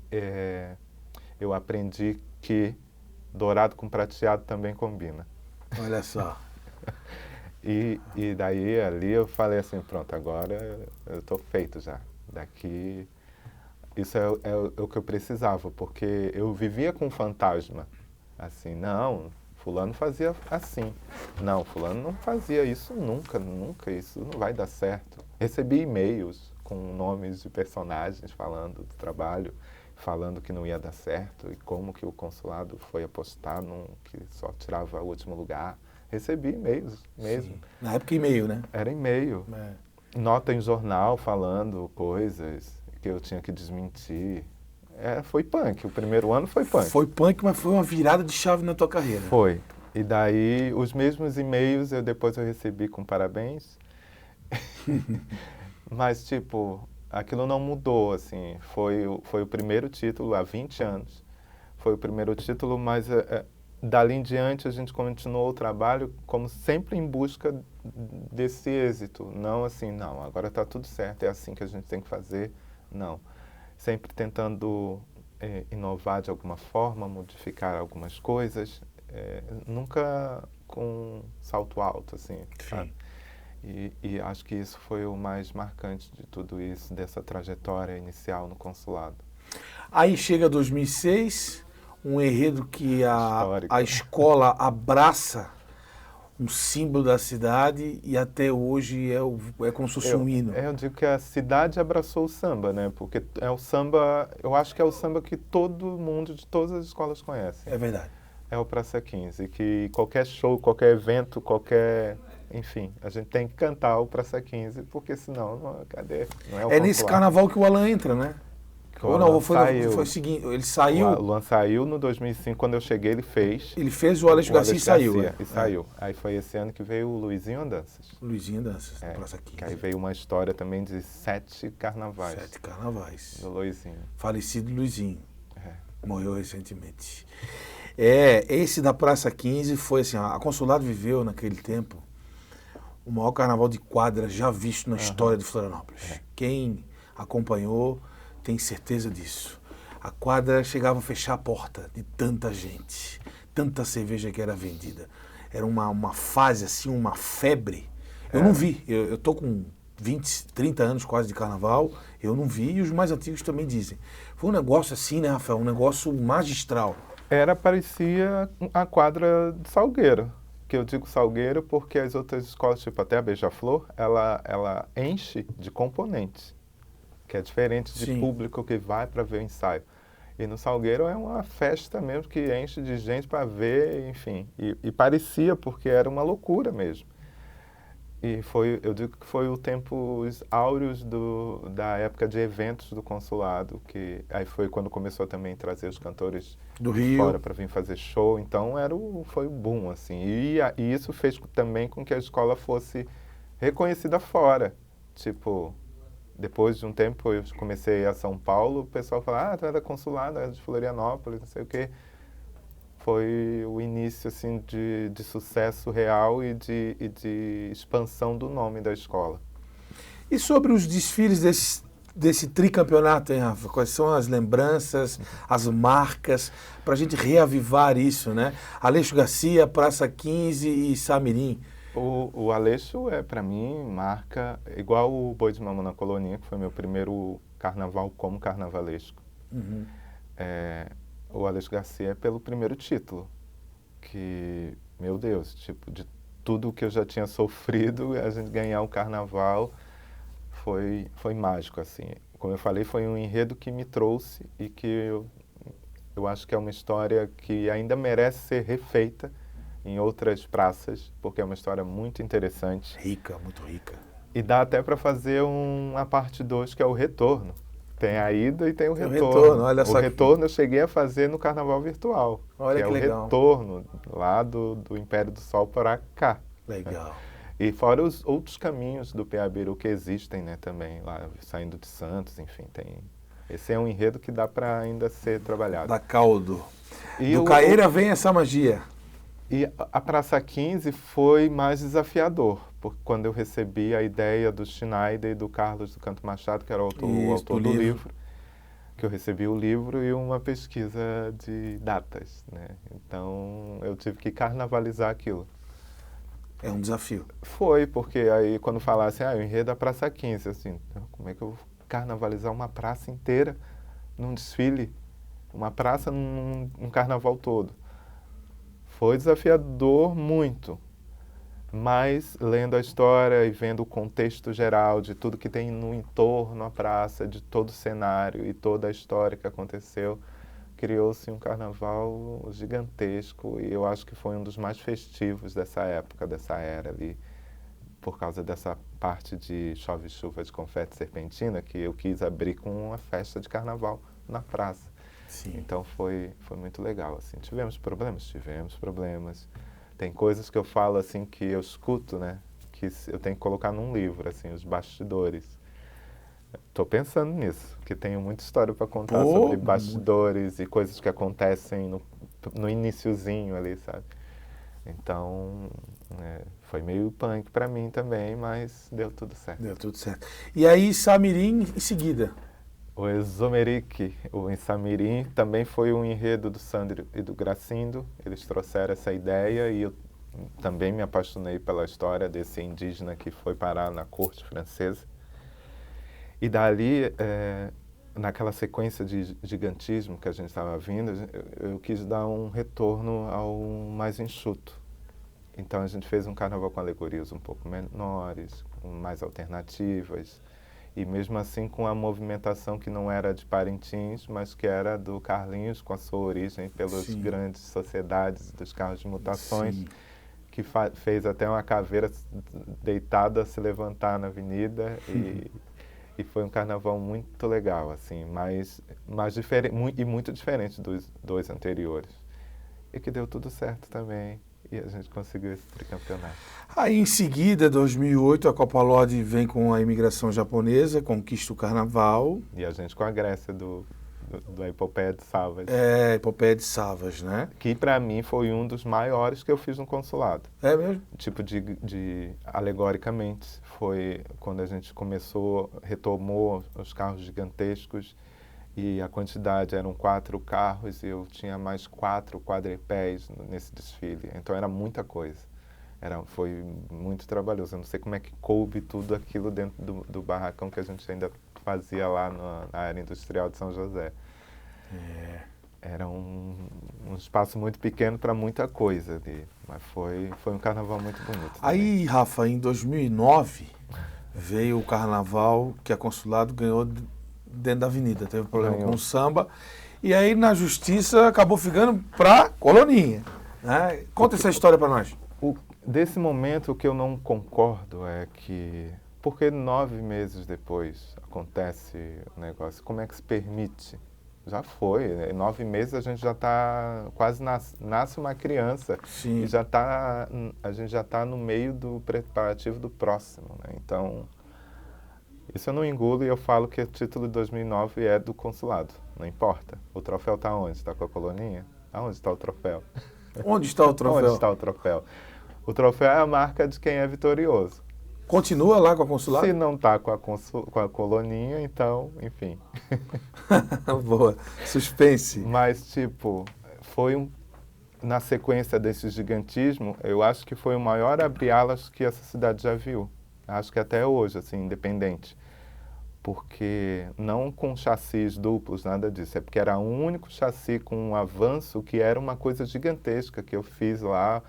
eu aprendi que dourado com prateado também combina. Olha só. E daí ali eu falei assim, pronto, agora eu estou feito já. Daqui, isso é o que eu precisava, porque eu vivia com um fantasma. Assim, não, fulano fazia assim. Não, fulano não fazia isso nunca, isso não vai dar certo. Recebi e-mails com nomes de personagens falando do trabalho, falando que não ia dar certo e como que o consulado foi apostar que só tirava o último lugar. Recebi e-mails mesmo. Sim. Na época e-mail, né? Era e-mail. Nota em jornal falando coisas que eu tinha que desmentir. Foi punk. O primeiro ano foi punk. Foi punk, mas foi uma virada de chave na tua carreira. Foi. E daí, os mesmos e-mails depois eu recebi com parabéns. Mas, tipo, aquilo não mudou, assim. Foi o primeiro título há 20 anos. Foi o primeiro título, mas dali em diante a gente continuou o trabalho como sempre em busca desse êxito. Não assim, não, agora está tudo certo, é assim que a gente tem que fazer. Não. Sempre tentando inovar de alguma forma, modificar algumas coisas. Nunca com salto alto, assim, sabe? E acho que isso foi o mais marcante de tudo isso, dessa trajetória inicial no consulado. Aí chega 2006, um enredo que Histórico. a escola abraça um símbolo da cidade e até hoje é como se fosse um hino. Eu digo que a cidade abraçou o samba, né? Porque é o samba, eu acho que é o samba que todo mundo, de todas as escolas conhece. É verdade. É o Praça 15, que qualquer show, qualquer evento, enfim, a gente tem que cantar o Praça 15, porque senão, cadê? Não é o nesse consulado. carnaval que o Alan entra, né? Ou não, foi o seguinte, ele saiu... O Alan saiu no 2005, quando eu cheguei ele fez. Ele fez o Aleixo Garcia e saiu. E saiu. Aí foi esse ano que veio o Luizinho Andanças. Luizinho Andanças, na Praça 15. Que aí veio uma história também de 7 carnavais. 7 carnavais. Do Luizinho. Falecido Luizinho. Morreu recentemente. Esse da Praça 15 foi assim, a Consulado viveu naquele tempo o maior carnaval de quadra já visto na história de Florianópolis. Quem acompanhou tem certeza disso. A quadra chegava a fechar a porta de tanta gente, tanta cerveja que era vendida. Era uma fase assim, uma febre. Eu não vi, eu tô com 20, 30 anos quase de carnaval, eu não vi e os mais antigos também dizem. Foi um negócio assim, né, Rafael? Um negócio magistral. Parecia a quadra de Salgueiro. Que eu digo Salgueiro porque as outras escolas, tipo até a Beija-Flor, ela enche de componentes. Que é diferente de público que vai para ver o ensaio. E no Salgueiro é uma festa mesmo que enche de gente para ver, enfim. E parecia, porque era uma loucura mesmo. E eu digo que foi o tempos áureos da época de eventos do consulado, que aí foi quando começou também a trazer os cantores do de Rio fora para vir fazer show. Então foi o boom, assim. E isso fez também com que a escola fosse reconhecida fora. Tipo, depois de um tempo eu comecei a ir a São Paulo, o pessoal falava, tu é da Consulado, é de Florianópolis, não sei o quê. Foi o início assim, de sucesso real e de expansão do nome da escola. E sobre os desfiles desse tricampeonato, hein, Rafa? Quais são as lembranças, as marcas, para a gente reavivar isso, né? Aleixo Garcia, Praça 15 e Samirim. O Aleixo para mim, marca igual o Boi de Mama na Colonia, que foi meu primeiro carnaval como carnavalesco. O Aleixo Garcia é pelo primeiro título, que, meu Deus, tipo, de tudo que eu já tinha sofrido, a gente ganhar um carnaval foi mágico, assim. Como eu falei, foi um enredo que me trouxe e que eu acho que é uma história que ainda merece ser refeita em outras praças, porque é uma história muito interessante. Rica, muito rica. E dá até para fazer uma parte 2, que é o retorno. Tem a ida e tem o retorno. Olha só. O retorno eu cheguei a fazer no Carnaval Virtual. Olha que legal. É o retorno lá do Império do Sol para cá. Legal. E fora os outros caminhos do Peabiru que existem, né, também, lá saindo de Santos, enfim, tem... Esse é um enredo que dá para ainda ser trabalhado. Da caldo. Do Caeira vem essa magia. E a Praça 15 foi mais desafiador, porque quando eu recebi a ideia do Schneider e do Carlos do Canto Machado, que era o autor do livro, que eu recebi o livro e uma pesquisa de datas, né? Então eu tive que carnavalizar aquilo. É um desafio. Foi, porque aí quando falasse, o enredo da Praça 15, assim, como é que eu vou carnavalizar uma praça inteira num desfile? Uma praça num carnaval todo? Foi desafiador muito, mas lendo a história e vendo o contexto geral de tudo que tem no entorno à praça, de todo o cenário e toda a história que aconteceu, criou-se um carnaval gigantesco e eu acho que foi um dos mais festivos dessa época, dessa era ali, por causa dessa parte de chove chuva de confete serpentina que eu quis abrir com uma festa de carnaval na praça. Sim. Então foi muito legal, assim. Tivemos problemas, Tem coisas que eu falo assim que eu escuto, né? Que eu tenho que colocar num livro, assim, os bastidores. Estou pensando nisso, porque tenho muita história para contar sobre bastidores e coisas que acontecem no iniciozinho ali, sabe? Então, foi meio punk para mim também, mas deu tudo certo. Deu tudo certo. E aí, Samirim em seguida? O Exomeric, o Insamirim, também foi um enredo do Sandro e do Gracindo. Eles trouxeram essa ideia e eu também me apaixonei pela história desse indígena que foi parar na corte francesa. E dali, naquela sequência de gigantismo que a gente estava vindo, eu quis dar um retorno ao mais enxuto. Então a gente fez um carnaval com alegorias um pouco menores, com mais alternativas, e mesmo assim com a movimentação que não era de Parintins, mas que era do Carlinhos, com a sua origem pelas grandes sociedades dos carros de mutações, que fez até uma caveira deitada se levantar na avenida, e foi um carnaval muito legal, assim, mas e muito diferente dos dois anteriores. E que deu tudo certo também. E a gente conseguiu esse tricampeonato. Aí, em seguida, 2008, a Copa Lodi vem com a imigração japonesa, conquista o carnaval. E a gente com a Grécia da Epopeia de Savas. Epopeia de Savas, né? Que, para mim, foi um dos maiores que eu fiz no consulado. É mesmo? Tipo, alegoricamente, foi quando a gente retomou os carros gigantescos, e a quantidade eram 4 carros e eu tinha mais 4 quadripés nesse desfile. Então era muita coisa. Foi muito trabalhoso. Eu não sei como é que coube tudo aquilo dentro do barracão que a gente ainda fazia lá na área industrial de São José. Era um espaço muito pequeno para muita coisa ali. Mas foi um carnaval muito bonito. Aí, Rafa, em 2009, veio o carnaval que a Consulado ganhou dentro da avenida, teve problema com o samba, e aí na justiça acabou ficando pra Coloninha, né? Conta essa história para nós. Desse momento, o que eu não concordo é que, porque 9 meses depois acontece o negócio, como é que se permite? Já foi, né? Em 9 meses a gente já está, quase nasce uma criança. Sim. E a gente já está no meio do preparativo do próximo, né? Então, isso eu não engulo e eu falo que o título de 2009 é do consulado, não importa. O troféu está onde? Está com a Coloninha? Aonde está o troféu? Onde está o troféu? Onde está o troféu? O troféu é a marca de quem é vitorioso. Continua lá com a Consulado? Se não está com a Coloninha, então, enfim. Boa, suspense. Mas, tipo, na sequência desse gigantismo, eu acho que foi o maior abre-alas que essa cidade já viu. Acho que até hoje, assim, independente. Porque não com chassis duplos, nada disso. É porque era o único chassi com um avanço que era uma coisa gigantesca que eu fiz lá.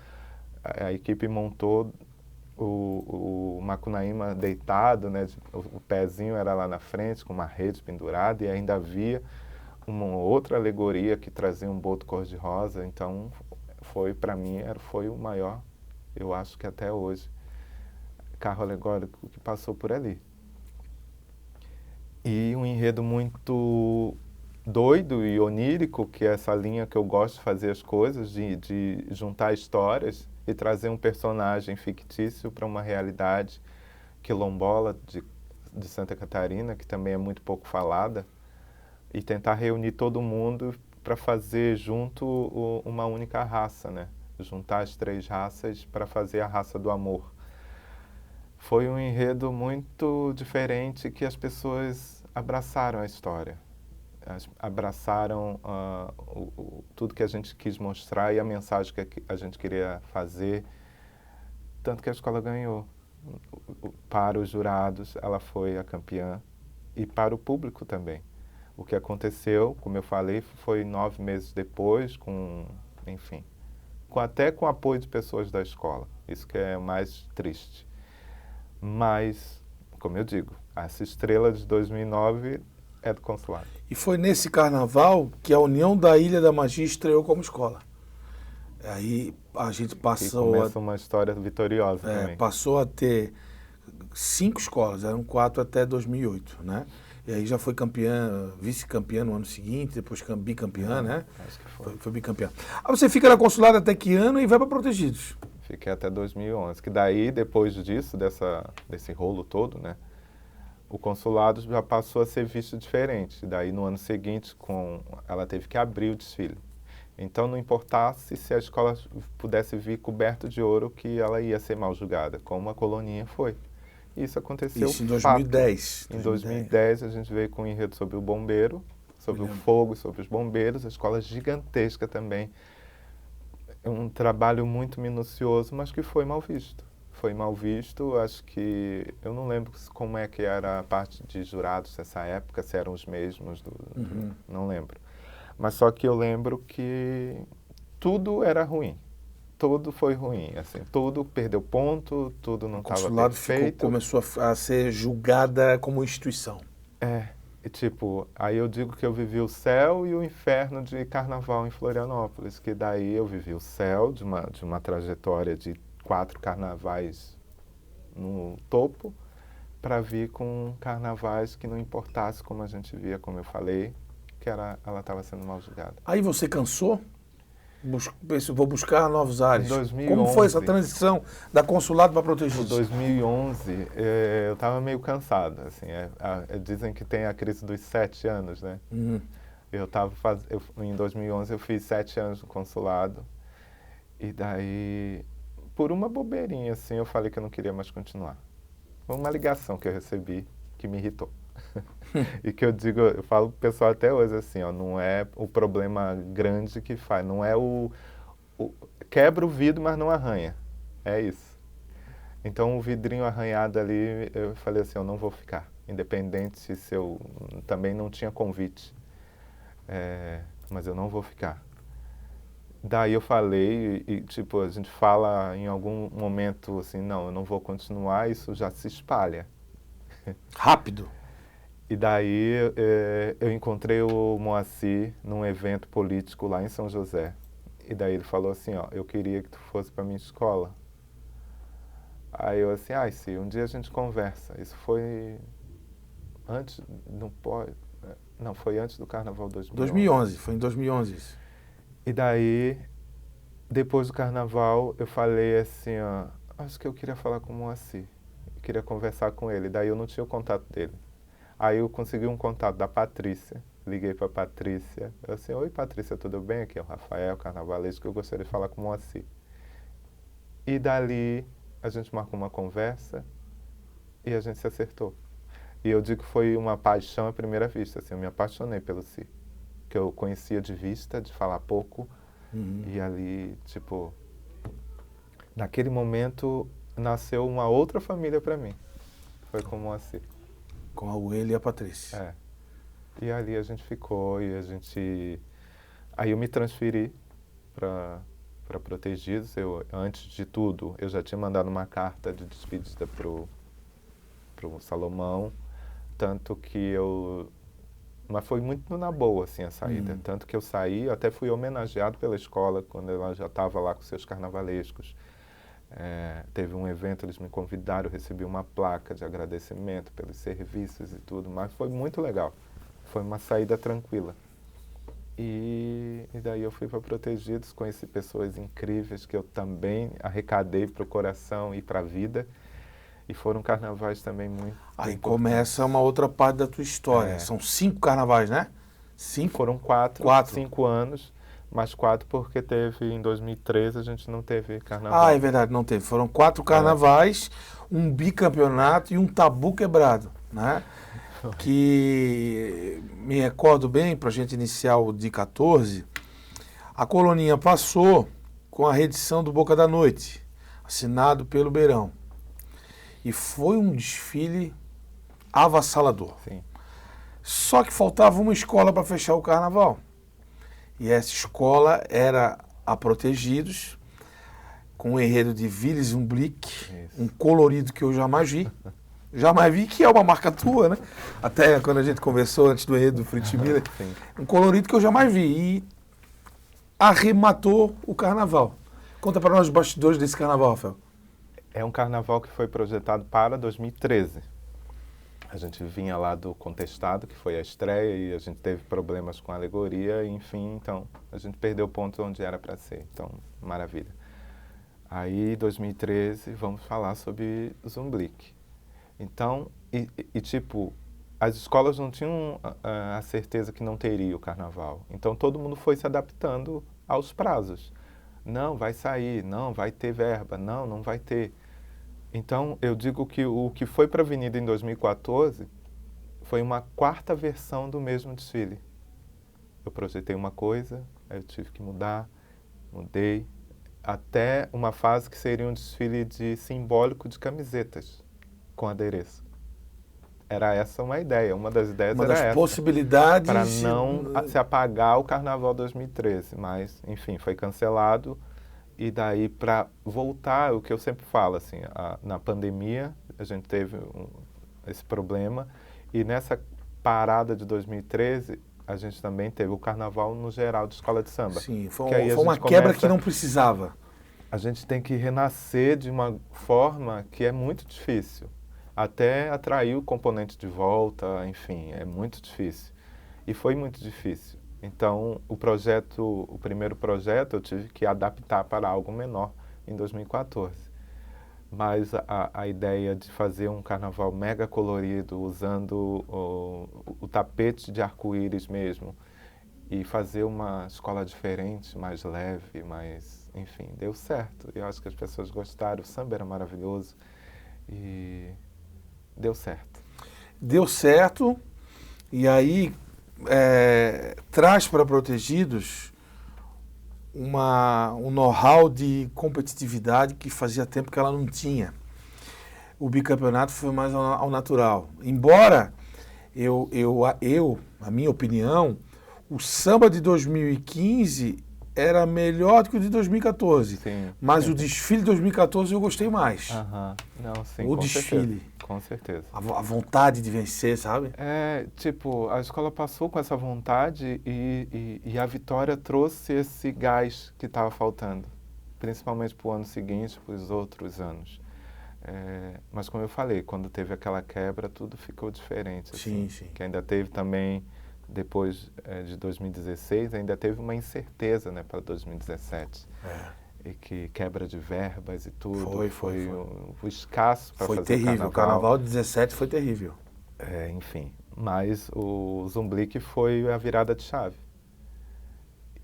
A equipe montou o Macunaíma deitado, né? O pezinho era lá na frente com uma rede pendurada e ainda havia uma outra alegoria que trazia um boto cor-de-rosa. Então, para mim, foi o maior, eu acho que até hoje, carro alegórico que passou por ali. E um enredo muito doido e onírico, que é essa linha que eu gosto de fazer as coisas, de juntar histórias e trazer um personagem fictício para uma realidade quilombola de Santa Catarina, que também é muito pouco falada, e tentar reunir todo mundo para fazer junto uma única raça, né? Juntar as 3 raças para fazer a raça do amor. Foi um enredo muito diferente que as pessoas abraçaram a história. Abraçaram tudo que a gente quis mostrar e a mensagem que a gente queria fazer. Tanto que a escola ganhou. Para os jurados, ela foi a campeã. E para o público também. O que aconteceu, como eu falei, foi 9 meses depois, até com apoio de pessoas da escola. Isso que é mais triste. Mas, como eu digo, essa estrela de 2009 é do consulado. E foi nesse carnaval que a União da Ilha da Magia estreou como escola. Aí a gente passou... E começa uma história vitoriosa também. Passou a ter 5 escolas, eram 4 até 2008, né? E aí já foi campeã, vice-campeã no ano seguinte, depois bicampeã, né? Acho que foi. Foi bicampeã. Aí você fica na Consulado até que ano e vai para Protegidos? Fiquei até 2011, que daí, depois disso, desse rolo todo, né? O consulado já passou a ser visto diferente. Daí, no ano seguinte, ela teve que abrir o desfile. Então, não importasse se a escola pudesse vir coberto de ouro, que ela ia ser mal julgada, como a Coloninha foi. Isso aconteceu. Isso em 2010. Em 2010, a gente veio com um enredo sobre o bombeiro, sobre o fogo, sobre os bombeiros, a escola gigantesca também. Um trabalho muito minucioso, mas que foi mal visto. Foi mal visto, acho que... Eu não lembro como é que era a parte de jurados nessa época, se eram os mesmos, não lembro. Mas só que eu lembro que tudo era ruim. Tudo foi ruim, assim, tudo perdeu ponto, tudo não estava perfeito. Começou a ser julgada como instituição. E tipo, aí eu digo que eu vivi o céu e o inferno de carnaval em Florianópolis, que daí eu vivi o céu de uma trajetória de 4 carnavais no topo, para vir com carnavais que não importasse como a gente via, como eu falei, que ela estava sendo mal julgada. Aí você cansou? Vou buscar novos ares. Em 2011, como foi essa transição da Consulado para Protegidos? Em 2011, eu estava meio cansado. Assim, dizem que tem a crise dos 7 anos, né? Em 2011 eu fiz 7 anos no consulado. E daí, por uma bobeirinha, assim, eu falei que eu não queria mais continuar. Foi uma ligação que eu recebi que me irritou. E que eu falo pro pessoal até hoje assim, ó, não é o problema grande que faz, não é quebra o vidro, mas não arranha. É isso. Então o vidrinho arranhado ali, eu falei assim, eu não vou ficar, independente se eu também não tinha convite, mas eu não vou ficar. Daí eu falei e tipo, a gente fala em algum momento assim, não, eu não vou continuar, isso já se espalha. Rápido. E daí eu encontrei o Moacir num evento político lá em São José. E daí ele falou assim, ó, eu queria que tu fosse para minha escola. Aí eu assim, sim, um dia a gente conversa. Isso foi antes, não, foi antes do Carnaval 2011. 2011, foi em 2011 isso. E daí, depois do Carnaval, eu falei assim, ó, acho que eu queria falar com o Moacir. Eu queria conversar com ele. Daí eu não tinha o contato dele. Aí eu consegui um contato da Patrícia, liguei para a Patrícia, eu assim, oi Patrícia, tudo bem? Aqui é o Rafael, carnavalesco, que eu gostaria de falar com o Moacir. E dali a gente marcou uma conversa e a gente se acertou. E eu digo que foi uma paixão à primeira vista, assim, eu me apaixonei pelo Si, que eu conhecia de vista, de falar pouco, e ali, tipo, naquele momento nasceu uma outra família para mim, foi com o Moacir. Com a Ueli e a Patrícia. E ali a gente ficou Aí eu me transferi para Protegidos. Antes de tudo, eu já tinha mandado uma carta de despedida pro Salomão, tanto que mas foi muito na boa, assim, a saída. Tanto que eu saí, até fui homenageado pela escola, quando ela já estava lá com seus carnavalescos. Teve um evento, eles me convidaram, eu recebi uma placa de agradecimento pelos serviços e tudo, mas foi muito legal. Foi uma saída tranquila. E daí eu fui para Protegidos, conheci pessoas incríveis que eu também arrecadei para o coração e para a vida. E foram carnavais também muito Aí começa uma outra parte da tua história. São 5 carnavais, né? 5? Foram 5 anos. Mais 4 porque em 2013 a gente não teve carnaval. É verdade, não teve. Foram 4 carnavais, um bicampeonato e um tabu quebrado, né? Que me recordo bem, para a gente iniciar o de 14, a Coloninha passou com a reedição do Boca da Noite, assinado pelo Beirão. E foi um desfile avassalador. Sim. Só que faltava uma escola para fechar o carnaval. E essa escola era a Protegidos, com o enredo de Willis Umblick, um colorido que eu jamais vi. Jamais vi, que é uma marca tua, né? Até quando a gente conversou antes do enredo do Fritz Miller. Um colorido que eu jamais vi. E arrematou o carnaval. Conta para nós os bastidores desse carnaval, Rafael. É um carnaval que foi projetado para 2013. A gente vinha lá do Contestado, que foi a estreia, e a gente teve problemas com a alegoria, e, enfim, então a gente perdeu o ponto onde era para ser. Então, maravilha. Aí, 2013, vamos falar sobre Zumblick. Então, tipo, as escolas não tinham a certeza que não teria o carnaval. Então, todo mundo foi se adaptando aos prazos. Não, vai sair, não, vai ter verba, não, não vai ter. Então, eu digo que o que foi para a Avenida em 2014 foi uma quarta versão do mesmo desfile. Eu projetei uma coisa, aí eu tive que mudar, mudei, até uma fase que seria um desfile simbólico de camisetas com adereço. Era essa uma ideia, uma das ideias Uma era das essa. possibilidades... Para não se apagar o Carnaval 2013, mas, enfim, foi cancelado. E daí, para voltar, o que eu sempre falo, assim, na pandemia, a gente teve esse problema, e nessa parada de 2013, a gente também teve o carnaval no geral de escola de samba. Sim, foi uma quebra que não precisava. A gente tem que renascer de uma forma que é muito difícil. Até atrair o componente de volta, enfim, é muito difícil. E foi muito difícil. Então, o primeiro projeto, eu tive que adaptar para algo menor em 2014. Mas a ideia de fazer um carnaval mega colorido, usando o tapete de arco-íris mesmo, e fazer uma escola diferente, mais leve, mais... Enfim, deu certo. Eu acho que as pessoas gostaram, o samba era maravilhoso e deu certo. Deu certo, e aí... traz para Protegidos um know-how de competitividade que fazia tempo que ela não tinha. O bicampeonato foi mais ao natural. Embora na minha opinião, o samba de 2015 era melhor do que o de 2014. Sim. Mas o desfile de 2014 eu gostei mais. Não, sim, o desfile. Certeza. Com certeza. A vontade de vencer, sabe? Tipo, a escola passou com essa vontade e a vitória trouxe esse gás que estava faltando, principalmente para o ano seguinte, para os outros anos. Mas como eu falei, quando teve aquela quebra, tudo ficou diferente. Assim, sim. Que ainda teve também, depois de 2016, ainda teve uma incerteza, né, para 2017. E que quebra de verbas e tudo. Foi. O escasso para fazer terrível. O Carnaval de 17 foi terrível. Enfim, mas o Zumblick foi a virada de chave.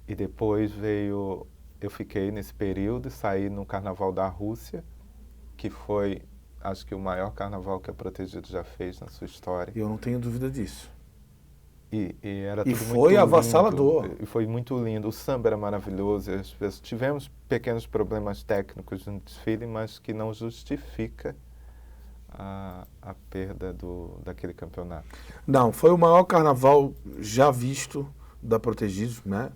E depois veio... Eu fiquei nesse período e saí no Carnaval da Rússia, que foi, acho que o maior carnaval que a Protegido já fez na sua história. Eu não tenho dúvida disso. E era E tudo foi muito avassalador. lindo, e foi muito lindo. O samba era maravilhoso. Tivemos pequenos problemas técnicos no desfile, mas que não justifica a perda daquele campeonato. Não, foi o maior carnaval já visto da Protegidos, né?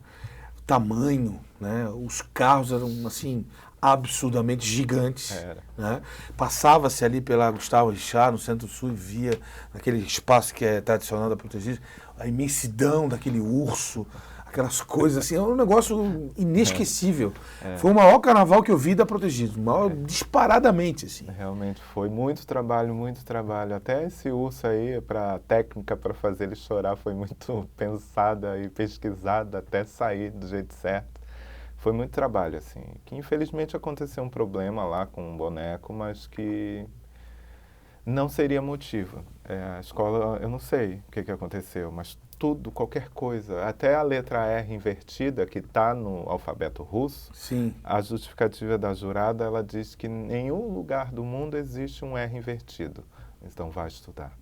O tamanho, né? Os carros eram, assim, absurdamente gigantes. Né? Passava-se ali pela Gustavo Richard, no Centro-Sul, e via naquele espaço que é tradicional da Protegidos, a imensidão daquele urso, aquelas coisas assim, é um negócio inesquecível. Foi o maior carnaval que eu vi da Protegidos, maior disparadamente, assim. Realmente foi muito trabalho, muito trabalho. Até esse urso aí, a técnica para fazer ele chorar foi muito pensada e pesquisada até sair do jeito certo. Foi muito trabalho, assim, que infelizmente aconteceu um problema lá com um boneco, mas que não seria motivo. A escola, eu não sei o que aconteceu, mas tudo, qualquer coisa, até a letra R invertida, que está no alfabeto russo, sim, a justificativa da jurada, ela diz que em nenhum lugar do mundo existe um R invertido. Então vai estudar.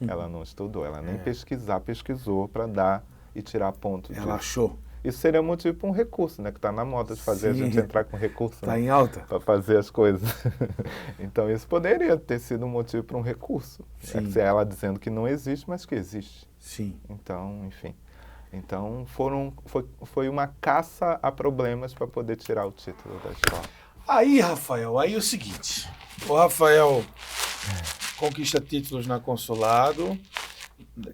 Ela não estudou, ela nem pesquisou para dar e tirar ponto disso. Ela achou. Isso seria motivo para um recurso, né? Que está na moda de fazer a gente entrar com recurso. Está em alta. Para fazer as coisas. Então, isso poderia ter sido um motivo para um recurso. Se ela dizendo que não existe, mas que existe. Sim. Então, enfim. Então, foi uma caça a problemas para poder tirar o título da escola. Aí, Rafael, aí é o seguinte. O Rafael conquista títulos na Consulado,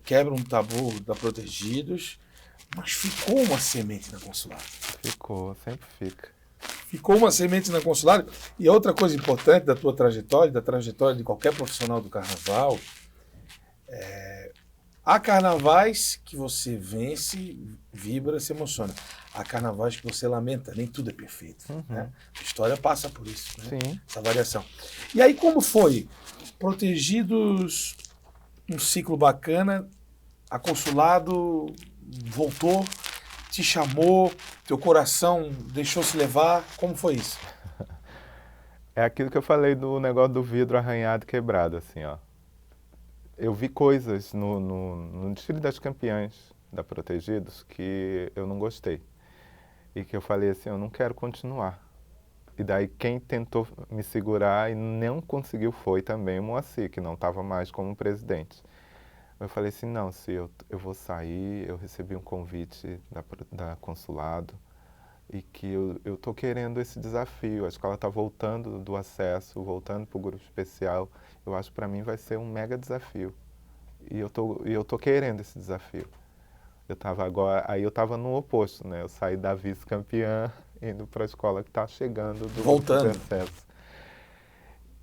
quebra um tabu da Protegidos, mas ficou uma semente na Consulado. Ficou, sempre fica. Ficou uma semente na Consulado. E outra coisa importante da tua trajetória, da trajetória de qualquer profissional do carnaval, Há carnavais que você vence, vibra, se emociona. Há carnavais que você lamenta, nem tudo é perfeito. Né? A história passa por isso, né? Sim. Essa variação. E aí, como foi? Protegidos, um ciclo bacana, a Consulado voltou, te chamou, teu coração deixou se levar. Como foi isso? É aquilo que eu falei do negócio do vidro arranhado e quebrado, assim, ó. Eu vi coisas no desfile das campeãs da Protegidos que eu não gostei. E que eu falei assim, eu não quero continuar. E daí quem tentou me segurar e não conseguiu foi também o Moacir, que não estava mais como presidente. Eu falei assim, não, se eu vou sair, eu recebi um convite da Consulado e que eu tô querendo esse desafio. A escola está voltando do acesso, voltando para o grupo especial. Eu acho que para mim vai ser um mega desafio. E eu tô querendo esse desafio. Aí eu estava no oposto, né? Eu saí da vice-campeã indo para a escola que está chegando do Voltando. acesso.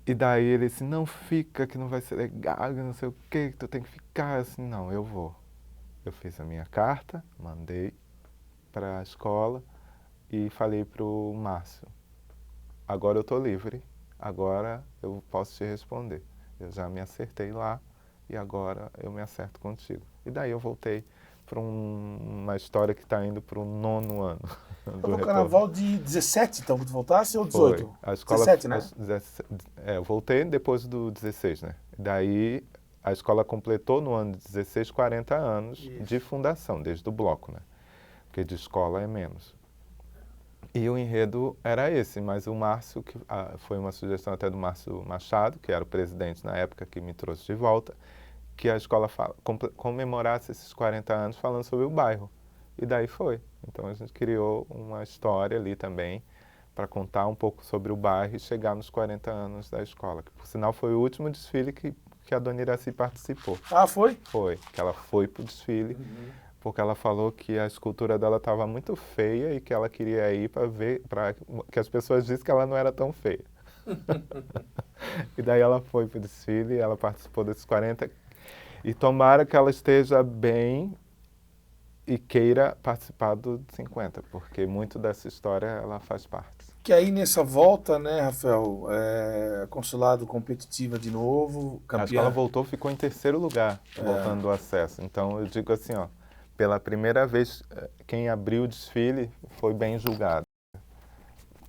E daí ele assim, não fica, que não vai ser legal, que não sei o quê, que tu tem que ficar. Assim, não, eu vou. Eu fiz a minha carta, mandei para a escola e falei pro Márcio, agora eu tô livre, agora eu posso te responder. Eu já me acertei lá e agora eu me acerto contigo. E daí eu voltei para uma história que está indo para o 9º ano do Foi o retorno. carnaval de 17, então, que tu voltasse, ou 18? Foi. A escola, 17, né? Eu voltei depois do 16, né? Daí a escola completou no ano de 16 40 anos Isso. de fundação, desde o bloco, né? Porque de escola é menos. E o enredo era esse, mas o Márcio, foi uma sugestão até do Márcio Machado, que era o presidente na época que me trouxe de volta, que a escola comemorasse esses 40 anos falando sobre o bairro. E daí foi. Então a gente criou uma história ali também para contar um pouco sobre o bairro e chegar nos 40 anos da escola. Que, por sinal, foi o último desfile que a Dona Iracy participou. Ah, foi? Foi, que ela foi pro desfile, porque ela falou que a escultura dela estava muito feia e que ela queria ir para ver, para que as pessoas dissem que ela não era tão feia. E daí ela foi pro desfile, ela participou desses 40. E tomara que ela esteja bem e queira participar do 50, porque muito dessa história ela faz parte. Que aí nessa volta, né, Rafael, Consulado competitiva de novo, A escola campeã. voltou, ficou em 3º lugar, voltando do acesso. Então eu digo assim, ó, pela primeira vez quem abriu o desfile foi bem julgado.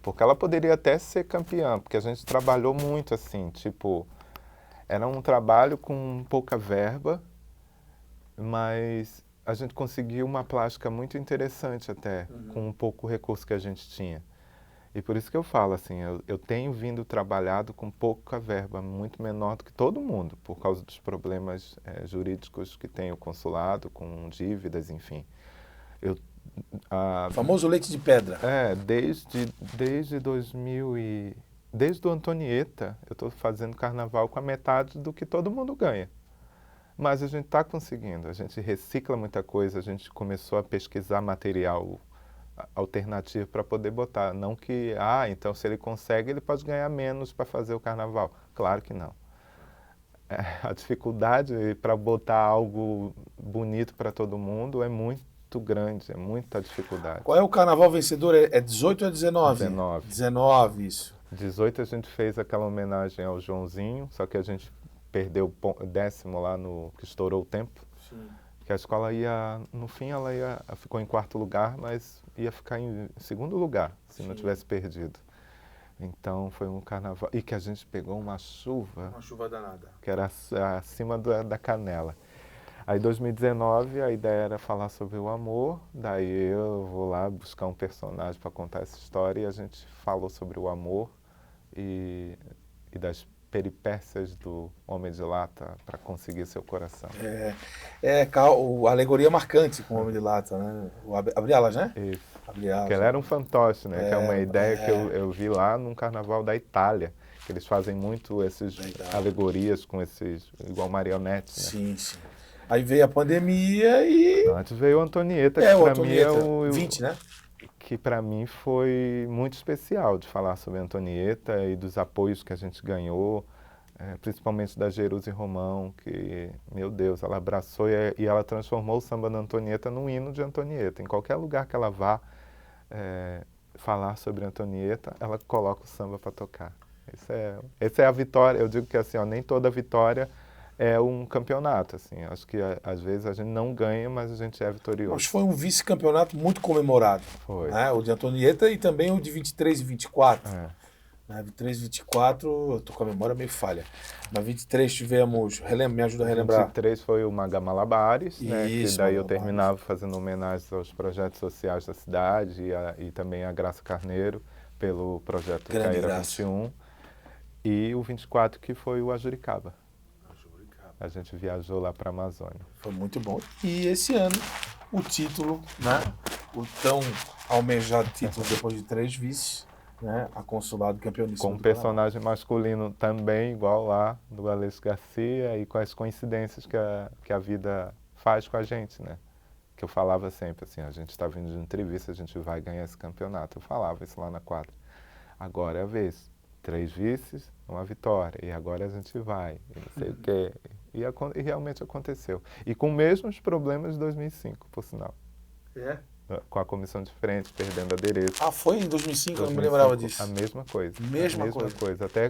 Porque ela poderia até ser campeã, porque a gente trabalhou muito assim, tipo, era um trabalho com pouca verba, mas a gente conseguiu uma plástica muito interessante até, com um pouco recurso que a gente tinha. E por isso que eu falo assim, eu tenho vindo trabalhado com pouca verba, muito menor do que todo mundo, por causa dos problemas jurídicos que tem o consulado, com dívidas, enfim. O famoso leite de pedra. Desde 2000 desde o Antonieta, eu estou fazendo carnaval com a metade do que todo mundo ganha. Mas a gente está conseguindo, a gente recicla muita coisa, a gente começou a pesquisar material alternativo para poder botar. Não que, então se ele consegue, ele pode ganhar menos para fazer o carnaval. Claro que não. A dificuldade para botar algo bonito para todo mundo é muito grande, é muita dificuldade. Qual é o carnaval vencedor? É 18 ou é 19? 19. 19, isso. 18 a gente fez aquela homenagem ao Joãozinho, só que a gente perdeu o 10º lá que estourou o tempo. Sim. Que a escola no fim ela ficou em 4º lugar, mas ia ficar em 2º lugar, se não tivesse perdido. Então foi um carnaval, e que a gente pegou uma chuva. Uma chuva danada. Que era acima da canela. Aí em 2019 a ideia era falar sobre o amor, daí eu vou lá buscar um personagem para contar essa história e a gente falou sobre o amor e das peripécias do homem de lata para conseguir seu coração. A alegoria marcante com o homem de lata, né? O Abre Alas, né? Isso. Abre Alas. Que ele era um fantoche, né? Que é uma ideia que eu vi lá num carnaval da Itália. Que eles fazem muito essas alegorias com esses, igual marionetes, né? Sim, sim. Aí veio a pandemia e... Antes veio o Antonieta, que para mim é o... 20, né? Que para mim foi muito especial de falar sobre a Antonieta e dos apoios que a gente ganhou. principalmente da Jerusa e Romão, que, meu Deus, ela abraçou e ela transformou o samba da Antonieta num hino de Antonieta. Em qualquer lugar que ela vá falar sobre Antonieta, ela coloca o samba para tocar. Essa é a vitória. Eu digo que assim, ó, nem toda vitória é um campeonato. Assim. Acho que às vezes a gente não ganha, mas a gente é vitorioso. Mas foi um vice-campeonato muito comemorado. Foi. Né? O de Antonieta e também o de 23 e 24. É. Na 23 e 24, eu tô com a memória meio falha. Na 23 tivemos, me ajuda a relembrar. 23 foi o Magamalabares, né, que Isso, daí eu Malabares. terminava fazendo homenagens aos projetos sociais da cidade e também a Graça Carneiro pelo projeto Grande Caeira Graça. 21. E o 24 que foi o Ajuricaba. A gente viajou lá para a Amazônia. Foi muito bom. E esse ano, o título, né? O tão almejado título depois de 3 vices, né? A Consulado Campeoníssimo Com um do Paraná. personagem masculino também, igual lá, do Alessio Garcia, e com as coincidências que a vida faz com a gente, né? Que eu falava sempre, assim, a gente está vindo de entrevista, a gente vai ganhar esse campeonato. Eu falava isso lá na quadra. Agora é a vez. 3 vices, uma vitória. E agora a gente vai. E não sei o quê. E realmente aconteceu. E com os mesmos problemas de 2005, por sinal. É? Com a comissão de frente, perdendo adereço. Ah, foi em 2005? Eu não me 2005, lembrava disso. A mesma coisa. Mesma a mesma coisa. Até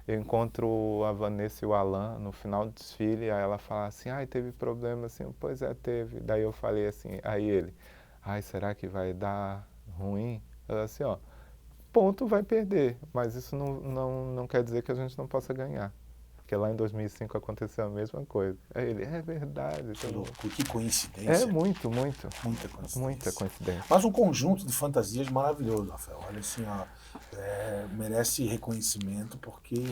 eu encontro a Vanessa e o Alan no final do desfile, aí ela fala assim, ai, teve problema, assim, pois é, teve. Daí eu falei assim, aí ele, ai, será que vai dar ruim? Eu assim, ó, ponto vai perder, mas isso não quer dizer que a gente não possa ganhar. Porque lá em 2005 aconteceu a mesma coisa. Aí ele, é verdade. Que loucura, que coincidência. É muito. Muita coincidência. Muita coincidência. Mas um conjunto de fantasias maravilhoso, Rafael. Olha assim, ó, merece reconhecimento porque,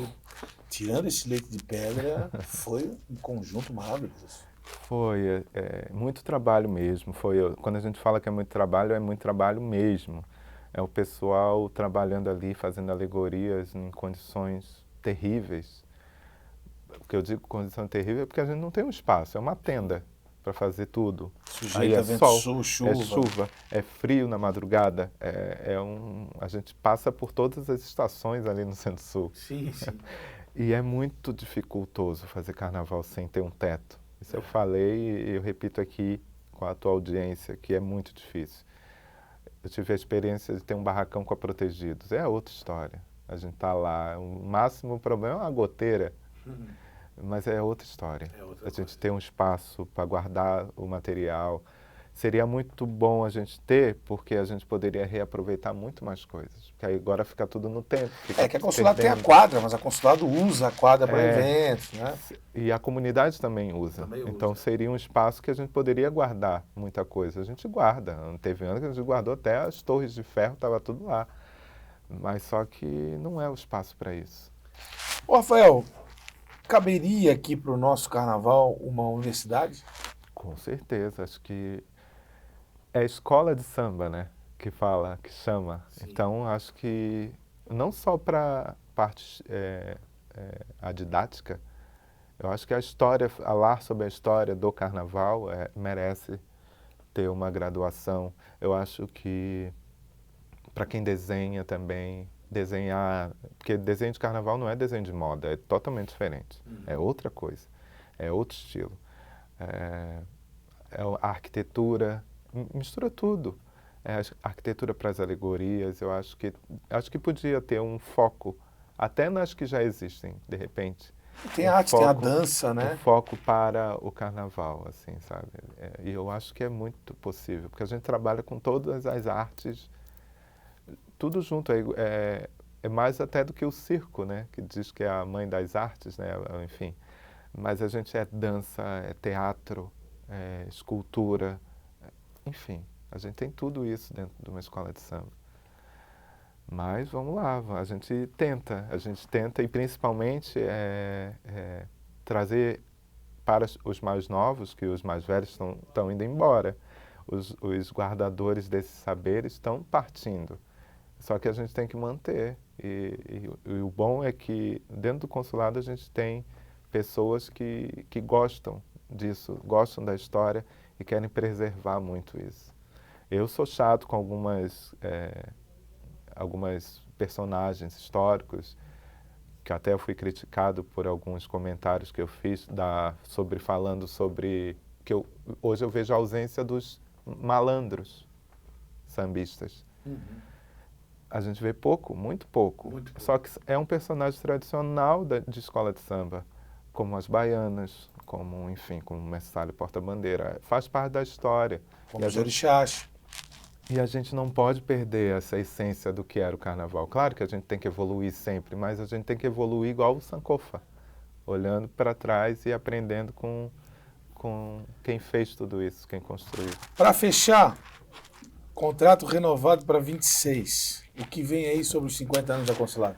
tirando esse leite de pedra, foi um conjunto maravilhoso. Foi muito trabalho mesmo. Quando a gente fala que é muito trabalho mesmo. É o pessoal trabalhando ali, fazendo alegorias em condições terríveis. Porque eu digo condição terrível porque a gente não tem um espaço, é uma tenda para fazer tudo. Sujeito a vento, sol, chuva. é chuva, é frio na madrugada, a gente passa por todas as estações ali no Centro-Sul. Sim. E é muito dificultoso fazer carnaval sem ter um teto. Isso eu falei e eu repito aqui com a tua audiência, que é muito difícil. Eu tive a experiência de ter um barracão com a Protegidos, é outra história. A gente está lá, o máximo problema é uma goteira. Mas é outra história. A gente tem um espaço para guardar o material. Seria muito bom a gente ter, porque a gente poderia reaproveitar muito mais coisas. Porque aí agora fica tudo no tempo. Que a Consulado tem a quadra, mas a Consulado usa a quadra para eventos, né? E a comunidade também usa. Então seria um espaço que a gente poderia guardar muita coisa. A gente guarda. Teve ano que a gente guardou até as torres de ferro, estava tudo lá. Mas só que não é o espaço para isso. Ô, Rafael, caberia aqui para o nosso carnaval uma universidade? Com certeza, acho que é a escola de samba, né, que chama. Sim. Então, acho que não só para parte a didática, eu acho que a história, falar sobre a história do carnaval merece ter uma graduação. Eu acho que para quem desenha também, desenhar, porque desenho de carnaval não é desenho de moda, é totalmente diferente, é outra coisa, é outro estilo. A arquitetura, mistura tudo. A arquitetura para as alegorias, eu acho que podia ter um foco, até nas que já existem, de repente. Tem a arte, tem a dança, né? Um foco para o carnaval, assim, sabe? E eu acho que é muito possível, porque a gente trabalha com todas as artes, tudo junto, é mais até do que o circo, né? Que diz que é a mãe das artes, né? Enfim. Mas a gente é dança, é teatro, é escultura, enfim. A gente tem tudo isso dentro de uma escola de samba. Mas vamos lá, a gente tenta e principalmente trazer para os mais novos, que os mais velhos estão indo embora. Os guardadores desses saberes estão partindo. Só que a gente tem que manter. E o bom é que dentro do consulado a gente tem pessoas que gostam disso, gostam da história e querem preservar muito isso. Eu sou chato com algumas personagens históricos que até eu fui criticado por alguns comentários que eu fiz falando sobre que hoje eu vejo a ausência dos malandros sambistas. A gente vê pouco, muito pouco. Muito pouco. Só que é um personagem tradicional de escola de samba, como as baianas, como o Mestre Porta-Bandeira. Faz parte da história. Como os orixás. E a gente não pode perder essa essência do que era o carnaval. Claro que a gente tem que evoluir sempre, mas a gente tem que evoluir igual o Sankofa, olhando para trás e aprendendo com quem fez tudo isso, quem construiu. Para fechar, contrato renovado para 26. O que vem aí sobre os 50 anos da Consulado?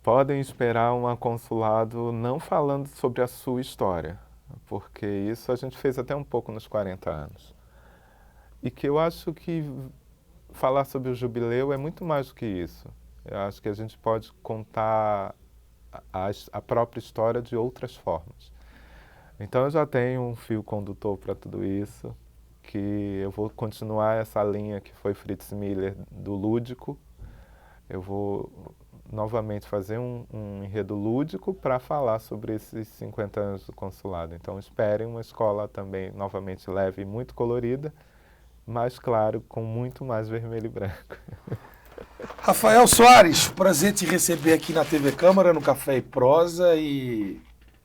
Podem esperar um consulado não falando sobre a sua história, porque isso a gente fez até um pouco nos 40 anos. E que eu acho que falar sobre o jubileu é muito mais do que isso. Eu acho que a gente pode contar a própria história de outras formas. Então eu já tenho um fio condutor para tudo isso, que eu vou continuar essa linha que foi Fritz Miller do lúdico. Eu vou novamente fazer um enredo lúdico para falar sobre esses 50 anos do consulado. Então esperem uma escola também novamente leve e muito colorida, mas claro, com muito mais vermelho e branco. Rafael Soares, prazer te receber aqui na TV Câmara, no Café e Prosa, e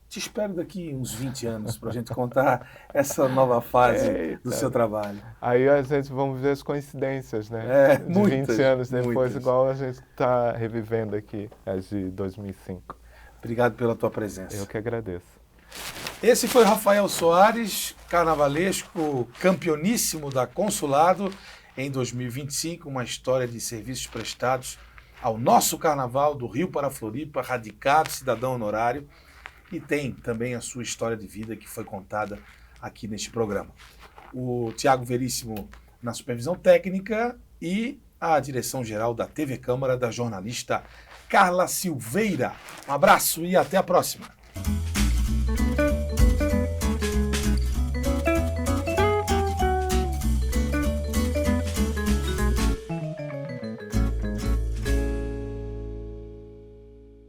te espero daqui uns 20 anos para a gente contar essa nova fase do seu trabalho. Aí a gente vamos ver as coincidências, né? De Muitas, 20 anos depois, muitas. igual a gente está revivendo aqui as de 2005. Obrigado pela tua presença. Eu que agradeço. Esse foi Rafael Soares, carnavalesco campeoníssimo da Consulado em 2025, uma história de serviços prestados ao nosso carnaval do Rio para Floripa, radicado, cidadão honorário, e tem também a sua história de vida que foi contada aqui neste programa. O Tiago Veríssimo na supervisão técnica e a direção-geral da TV Câmara, da jornalista Carla Silveira. Um abraço e até a próxima.